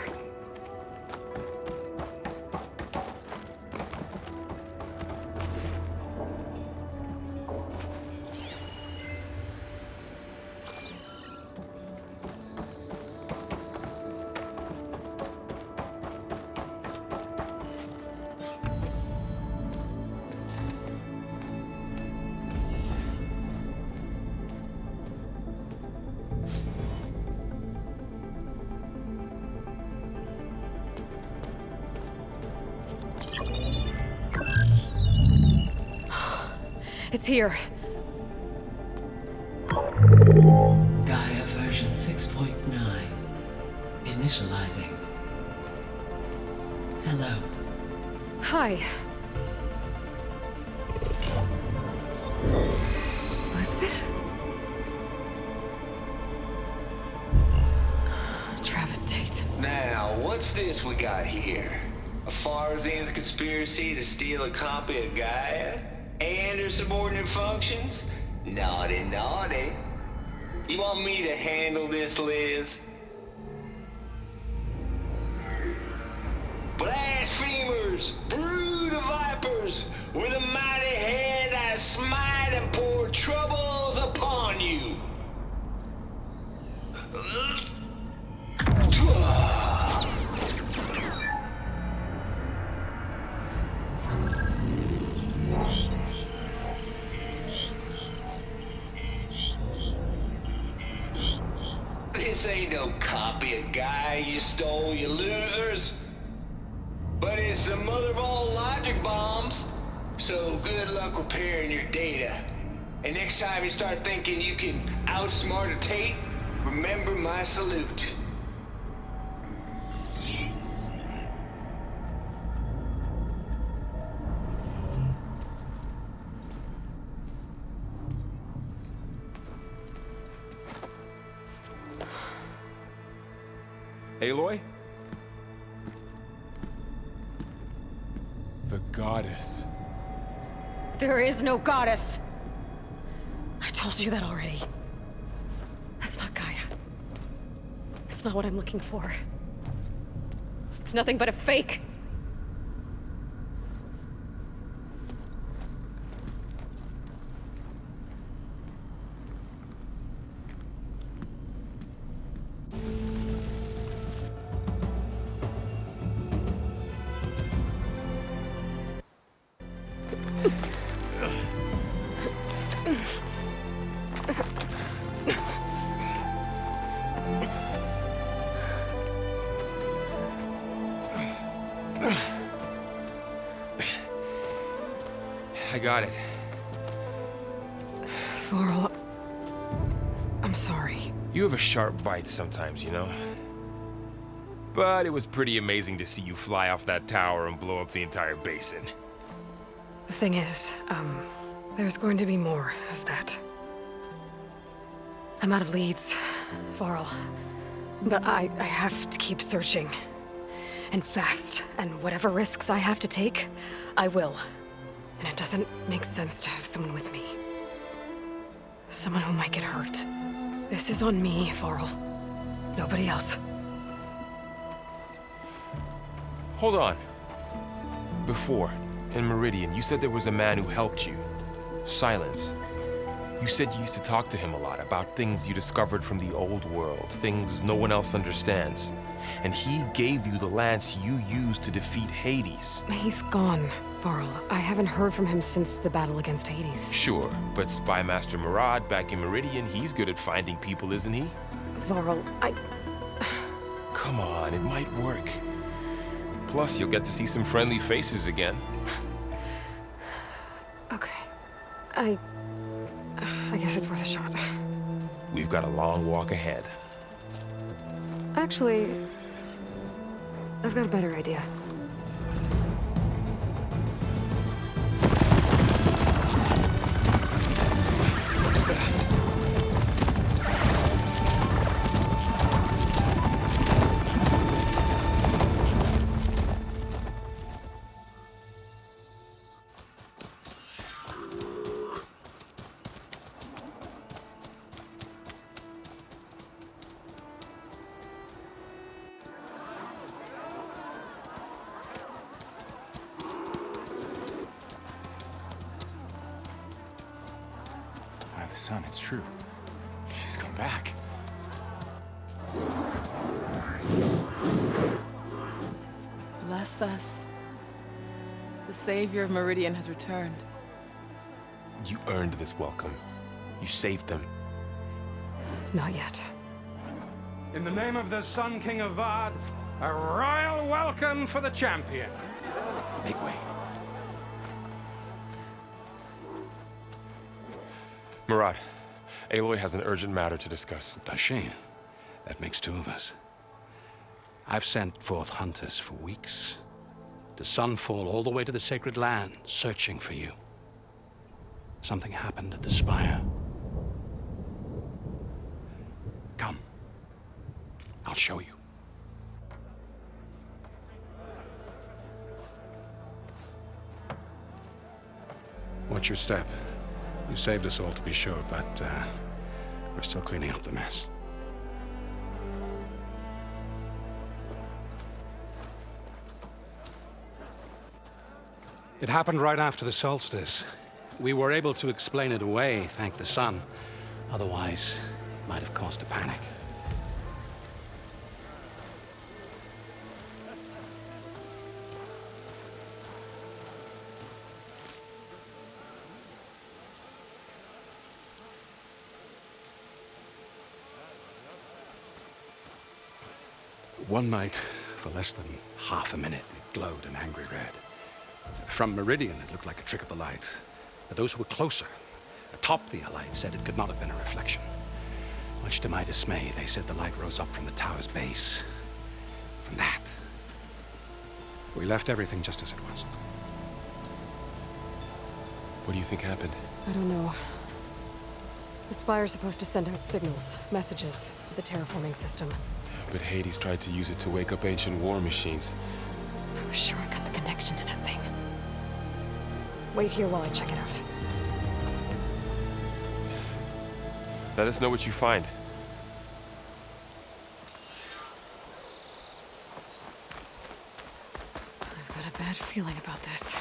It's here. Gaia version 6.9. Initializing. Hello. Hi. Elizabeth? Travis Tate. Now, what's this we got here? A Farzan's conspiracy to steal a copy of Gaia? And her subordinate functions? Naughty, naughty. You want me to handle this, Liz? losers! With a mighty hand I smite and pour troubles upon you! This ain't no copy of Gaia you stole, you losers. But it's the mother of all logic bombs. So good luck repairing your data. And next time you start thinking you can outsmart a Tate, remember my salute. Aloy? The goddess. There is no goddess! I told you that already. That's not Gaia. It's not what I'm looking for. It's nothing but a fake. I got it. Varl, I'm sorry. You have a sharp bite sometimes, you know? But it was pretty amazing to see you fly off that tower and blow up the entire basin. The thing is, there's going to be more of that. I'm out of leads, Varl. But I have to keep searching. And fast. And whatever risks I have to take, I will. And it doesn't make sense to have someone with me. Someone who might get hurt. This is on me, Varl. Nobody else. Hold on. Before, in Meridian, you said there was a man who helped you. Silence. You said you used to talk to him a lot about things you discovered from the old world, things no one else understands. And he gave you the lance you used to defeat Hades. He's gone, Varl. I haven't heard from him since the battle against Hades. Sure, but Spy Master Murad back in Meridian, he's good at finding people, isn't he? Varl, Come on, it might work. Plus, you'll get to see some friendly faces again. Okay. I guess it's worth a shot. We've got a long walk ahead. Actually, I've got a better idea. The sun, it's true. She's come back. Bless us. The savior of Meridian has returned. You earned this welcome. You saved them. Not yet. In the name of the Sun King of Vard, a royal welcome for the champion. Make way. Murad, Aloy has an urgent matter to discuss. Does she? That makes two of us. I've sent forth hunters for weeks, to Sunfall all the way to the Sacred Land, searching for you. Something happened at the Spire. Come. I'll show you. Watch your step. You saved us all, to be sure, but we're still cleaning up the mess. It happened right after the solstice. We were able to explain it away, thank the sun. Otherwise, it might have caused a panic. One night, for less than half a minute, it glowed an angry red. From Meridian, it looked like a trick of the light. But those who were closer, atop the light, said it could not have been a reflection. Much to my dismay, they said the light rose up from the tower's base. From that. We left everything just as it was. What do you think happened? I don't know. The Spire's supposed to send out signals, messages, for the terraforming system. But Hades tried to use it to wake up ancient war machines. I was sure I got the connection to that thing. Wait here while I check it out. Let us know what you find. I've got a bad feeling about this.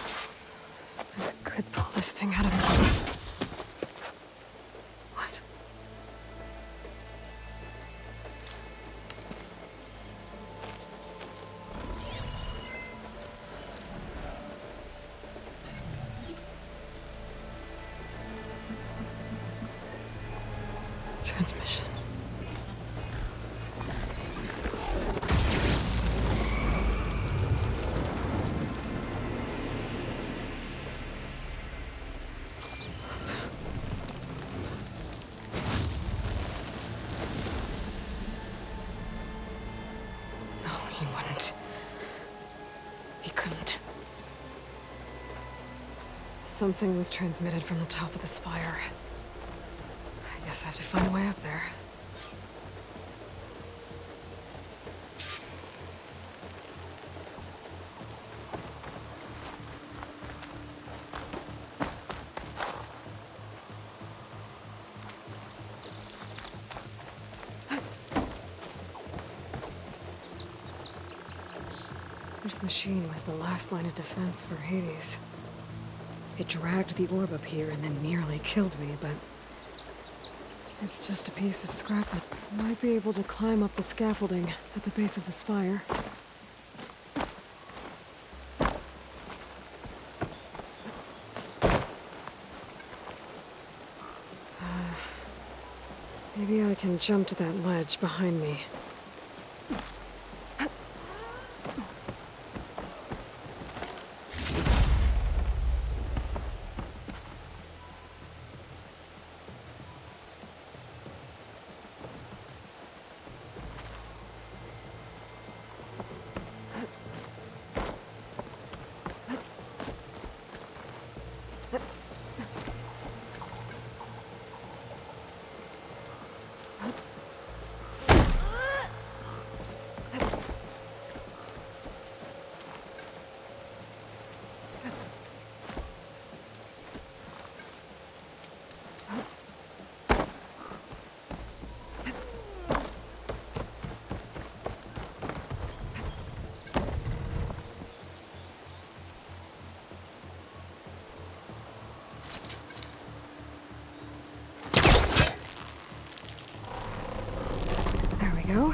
I could pull this thing out of the... What? Transmission. No, he wouldn't. He couldn't. Something was transmitted from the top of the spire. I guess I have to find a way up there. This machine was the last line of defense for Hades. It dragged the orb up here and then nearly killed me, but it's just a piece of scrap. Might be able to climb up the scaffolding at the base of the spire. Maybe I can jump to that ledge behind me. Go.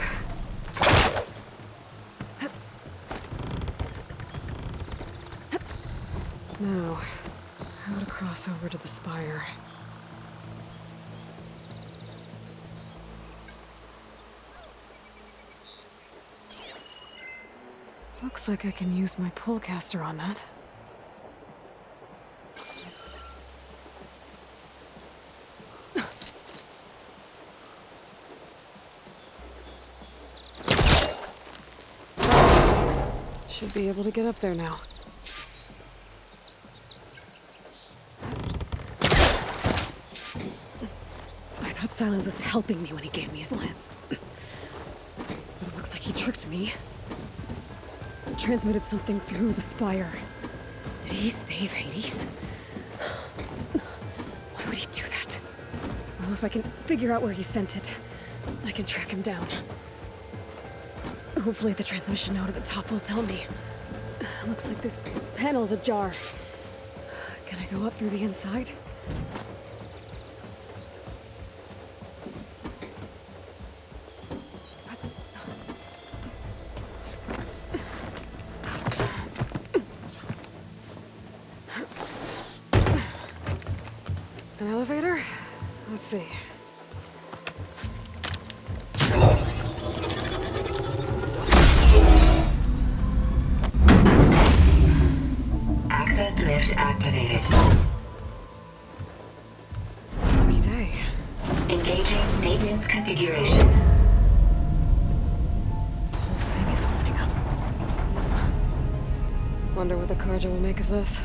Now, how to cross over to the spire. Looks like I can use my pullcaster on that. Should be able to get up there now. I thought Silence was helping me when he gave me his lance. But it looks like he tricked me. Transmitted something through the spire. Did he save Hades? Why would he do that? Well, if I can figure out where he sent it, I can track him down. Hopefully the transmission node at the top will tell me. Looks like this panel's ajar. Can I go up through the inside? An elevator? Let's see. Access lift activated. Lucky day. Engaging maintenance configuration. The whole thing is opening up. Wonder what the Carja will make of this.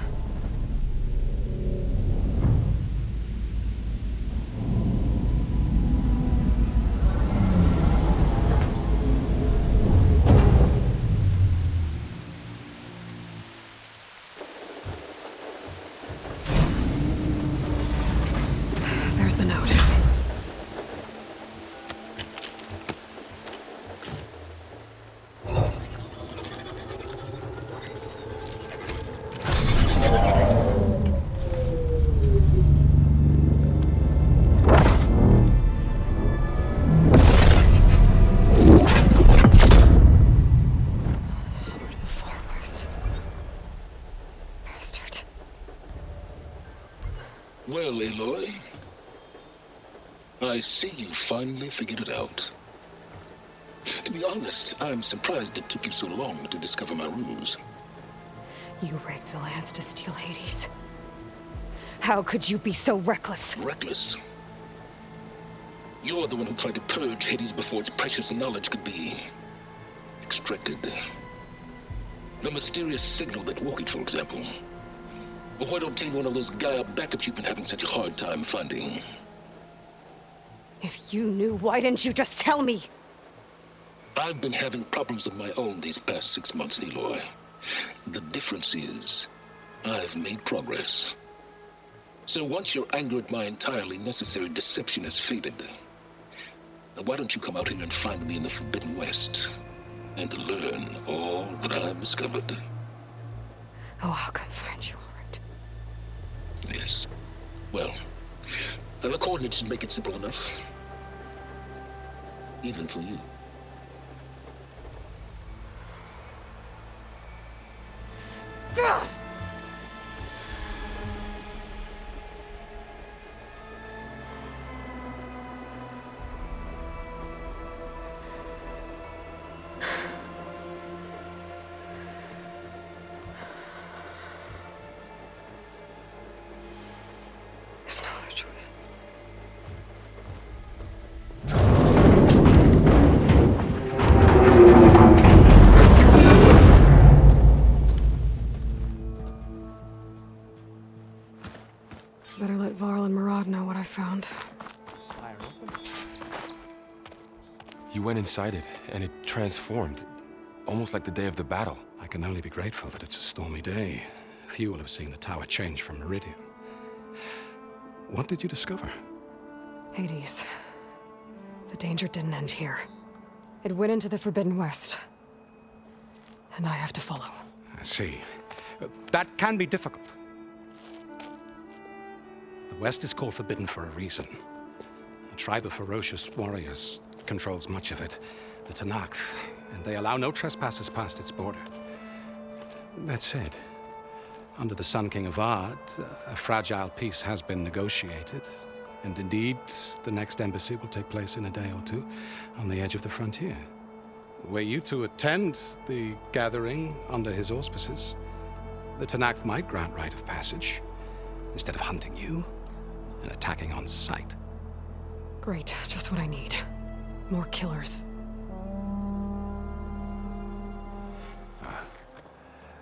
There's the note. Sword of the Forest. Bastard. Well, Aloy, I see you finally figured it out. To be honest, I'm surprised it took you so long to discover my ruse. You rigged the Lance to steal Hades. How could you be so reckless? Reckless? You're the one who tried to purge Hades before its precious knowledge could be extracted. The mysterious signal that woke it, for example. Or why to obtain one of those Gaia backups you've been having such a hard time finding. If you knew, why didn't you just tell me? I've been having problems of my own these past 6 months, Aloy. The difference is, I've made progress. So once your anger at my entirely necessary deception has faded, why don't you come out here and find me in the Forbidden West, and learn all that I've discovered? Oh, I'll come find you, all right. Yes. Well, the coordinates should make it simple enough. Even for you. Gah! There's no other choice. Better let Varl and Murad know what I found. You went inside it, and it transformed. Almost like the day of the battle. I can only be grateful that it's a stormy day. Few will have seen the tower change from Meridian. What did you discover? Hades. The danger didn't end here. It went into the Forbidden West. And I have to follow. I see. That can be difficult. The West is called Forbidden for a reason. A tribe of ferocious warriors controls much of it, the Tenakth, and they allow no trespassers past its border. That said, under the Sun King Avad, a fragile peace has been negotiated, and indeed, the next embassy will take place in a day or two on the edge of the frontier. Were you to attend the gathering under his auspices, the Tenakth might grant right of passage, instead of hunting you and attacking on sight. Great, just what I need. More killers.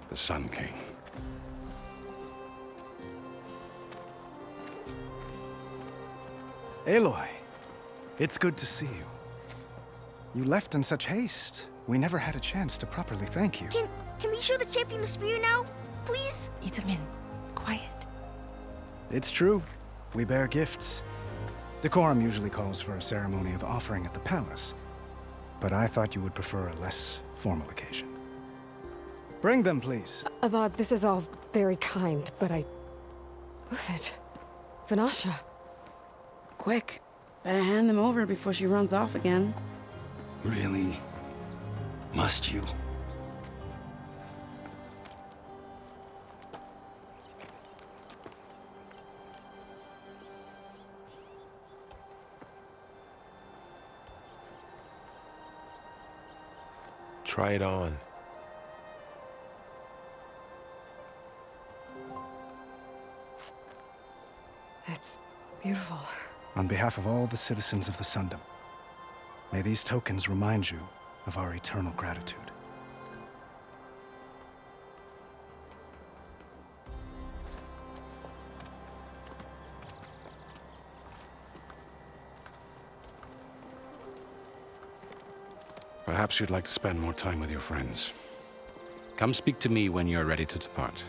The Sun King. Aloy, it's good to see you. You left in such haste. We never had a chance to properly thank you. Can we show the champion the spear now? Please? Itamin, quiet. It's true. We bear gifts. Decorum usually calls for a ceremony of offering at the palace, but I thought you would prefer a less formal occasion. Bring them, please. Avad, this is all very kind, but Who's it? Vanasha. Quick. Better hand them over before she runs off again. Really? Must you? Try it on. It's beautiful. On behalf of all the citizens of the Sundom, may these tokens remind you of our eternal gratitude. Perhaps you'd like to spend more time with your friends. Come speak to me when you're ready to depart.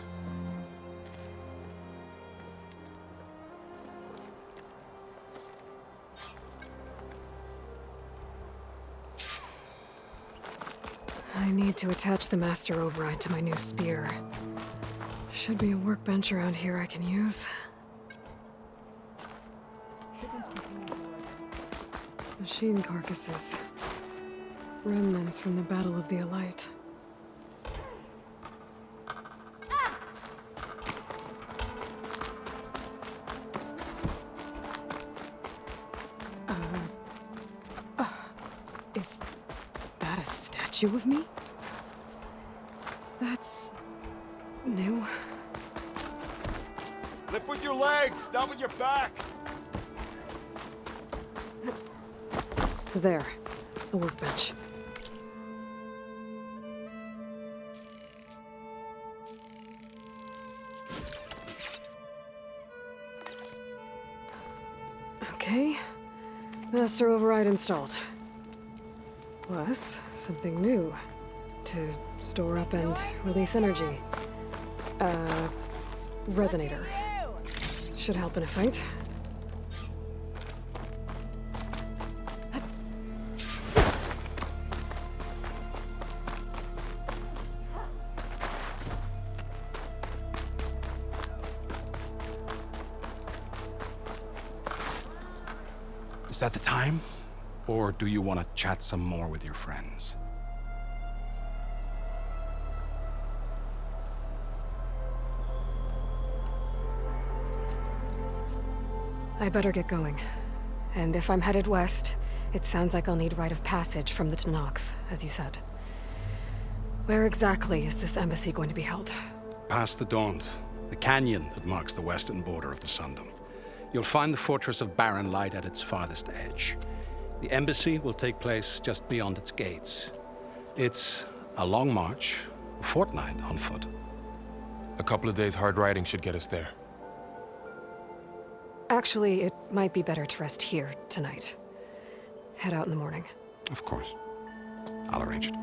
I need to attach the Master Override to my new spear. Should be a workbench around here I can use. Machine carcasses. Remnants from the Battle of the Elite. Is that a statue of me? That's new. Lift with your legs, not with your back. There, a workbench. Okay, Master Override installed. Plus, something new. To store up and release energy. Resonator. Should help in a fight. Is that the time? Or do you want to chat some more with your friends? I better get going. And if I'm headed west, it sounds like I'll need rite of passage from the Tenakth, as you said. Where exactly is this embassy going to be held? Past the Daunt, the canyon that marks the western border of the Sundom. You'll find the fortress of Barren Light at its farthest edge. The embassy will take place just beyond its gates. It's a long march, a fortnight on foot. A couple of days hard riding should get us there. Actually, it might be better to rest here tonight. Head out in the morning. Of course. I'll arrange it.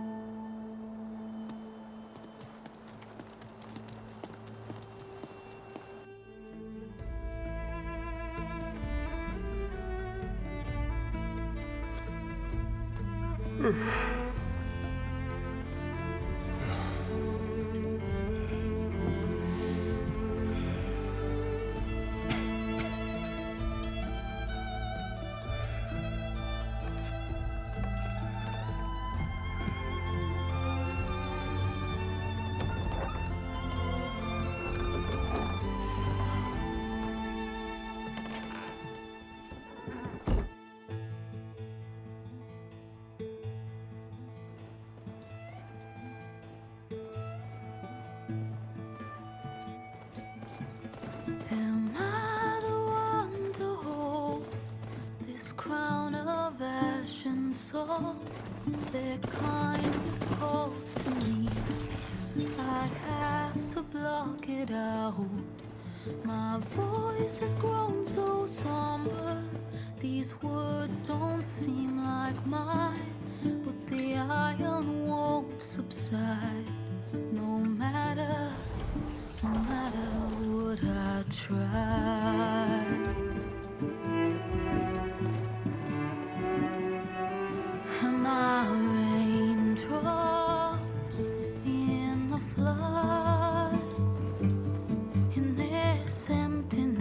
Am I the one to hold this crown of ash and salt? Their kindness calls to me. I have to block it out. My voice has grown so somber. These words don't seem like mine, but the iron won't subside. No matter what I try. Am I raindrops in the flood? In this emptiness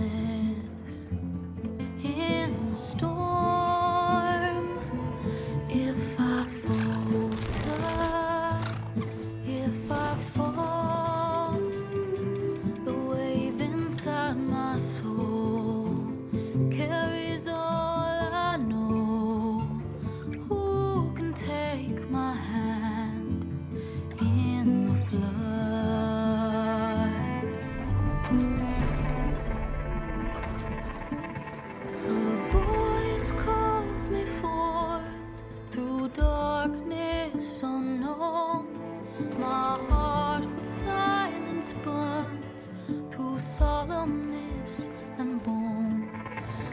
solemnness and bone.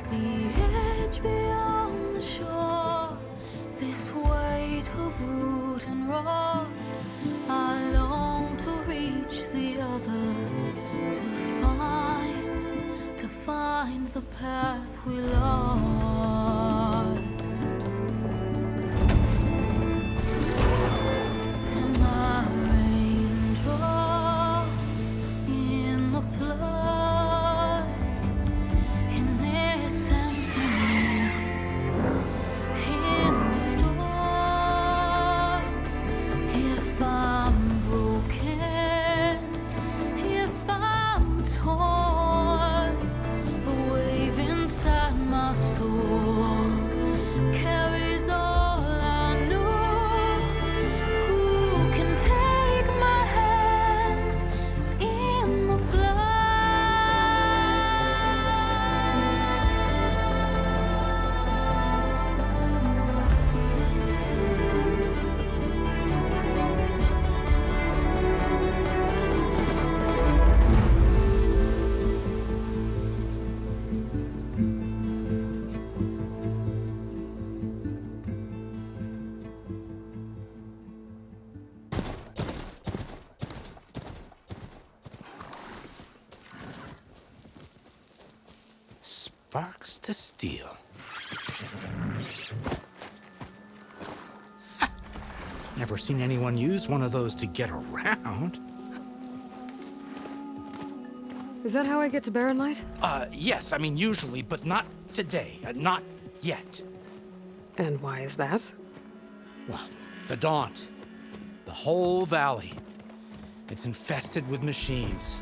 The edge beyond the shore, this weight of root and rod. I long to reach the other, to find the path we lost. Sparks to steel. Never seen anyone use one of those to get around. Is that how I get to Barren Light? Yes, I mean usually, but not today. Not yet. And why is that? Well, the Daunt. The whole valley. It's infested with machines.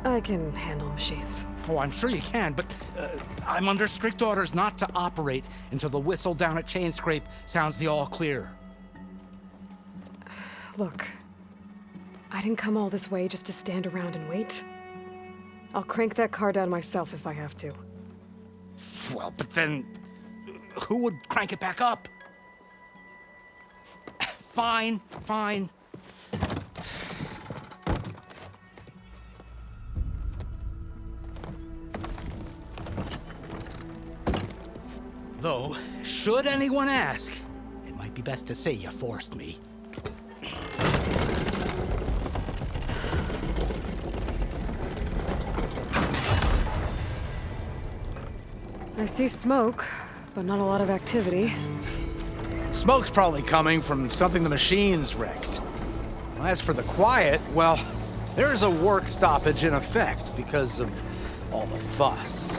I can handle machines. Oh, I'm sure you can, but I'm under strict orders not to operate until the whistle down at Chainscrape sounds the all clear. Look, I didn't come all this way just to stand around and wait. I'll crank that car down myself if I have to. Well, but then who would crank it back up? Fine, fine. Though, should anyone ask, it might be best to say you forced me. I see smoke, but not a lot of activity. Smoke's probably coming from something the machines wrecked. As for the quiet, well, there's a work stoppage in effect because of all the fuss.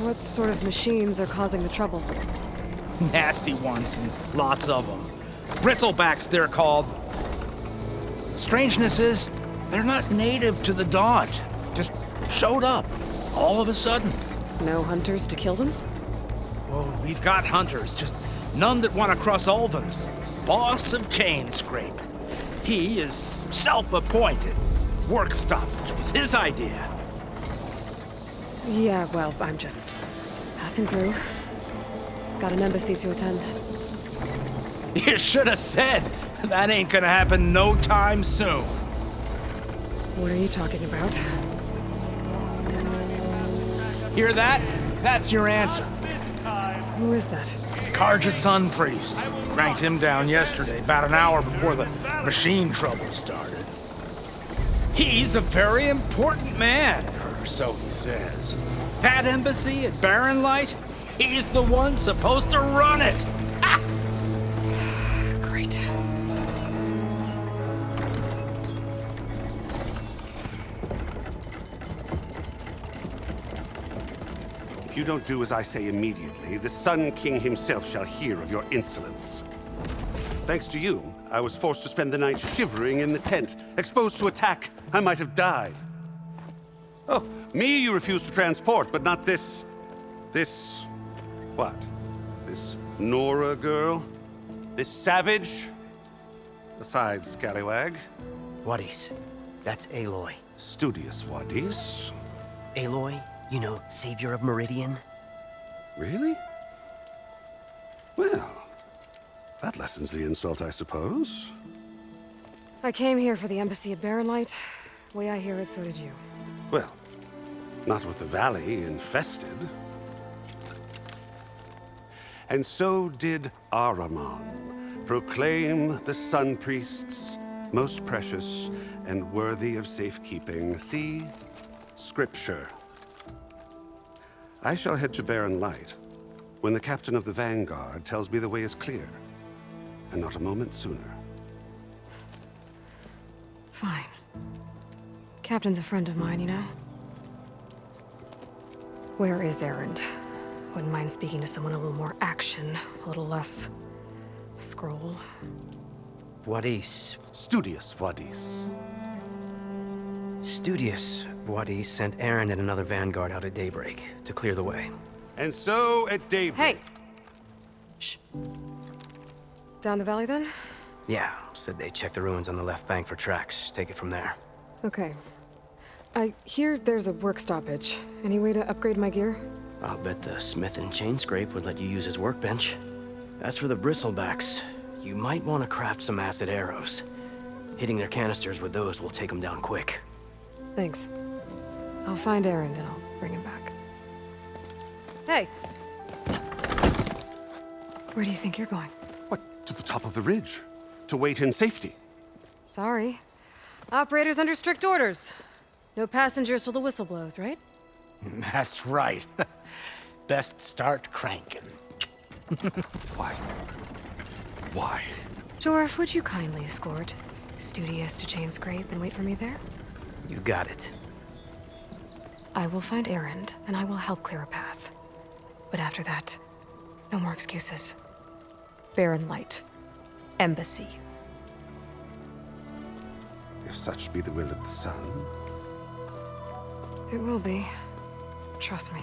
What sort of machines are causing the trouble? Nasty ones, and lots of them. Bristlebacks, they're called. Strangeness is, they're not native to the Daunt. Just showed up, all of a sudden. No hunters to kill them? Oh, we've got hunters, just none that want to cross Ulvund. Boss of Chainscrape. He is self-appointed. Work stoppage was his idea. Yeah, well, I'm just passing through. Got an embassy to attend. You should have said. That ain't gonna happen no time soon. What are you talking about? Hear that? That's your answer. Who is that? Karja Sun Priest. Cranked him down yesterday, about an hour before the machine trouble started. He's a very important man, or so he says. That embassy at Barren Light, he's the one supposed to run it. Ha! Great. If you don't do as I say immediately, the Sun King himself shall hear of your insolence. Thanks to you, I was forced to spend the night shivering in the tent. Exposed to attack, I might have died. Oh, me you refuse to transport, but not this... what? This Nora girl? This savage? Besides, Scallywag. Wadis. That's Aloy. Studious Wadis. Aloy, you know, savior of Meridian. Really? Well, That lessens the insult, I suppose. I came here for the embassy at Barrenlight. Way I hear it, so did you. Well, not with the valley infested. And so did Ahriman, proclaim the Sun Priests most precious and worthy of safekeeping. See? Scripture. I shall head to Barren Light when the captain of the Vanguard tells me the way is clear, and not a moment sooner. Fine. Captain's a friend of mine, you know? Where is Erend? Wouldn't mind speaking to someone a little more action, a little less scroll. Wadis. Studious Wadis. Studious Wadis sent Erend and another Vanguard out at daybreak to clear the way. And so at daybreak... Hey! Shh. Down the valley, then? Yeah, said they checked the ruins on the left bank for tracks. Take it from there. Okay. I hear there's a work stoppage. Any way to upgrade my gear? I'll bet the Smith and Chainscrape would let you use his workbench. As for the Bristlebacks, you might want to craft some acid arrows. Hitting their canisters with those will take them down quick. Thanks. I'll find Erend and I'll bring him back. Hey! Where do you think you're going? What? To the top of the ridge. To wait in safety. Sorry. Operator's under strict orders. No passengers till the whistle blows, right? That's right. Best start cranking. Why? Why? Jorf, would you kindly escort Studious to Chainscrape and wait for me there? You got it. I will find Erend, and I will help clear a path. But after that, no more excuses. Barren Light. Embassy. If such be the will of the sun. It will be. Trust me.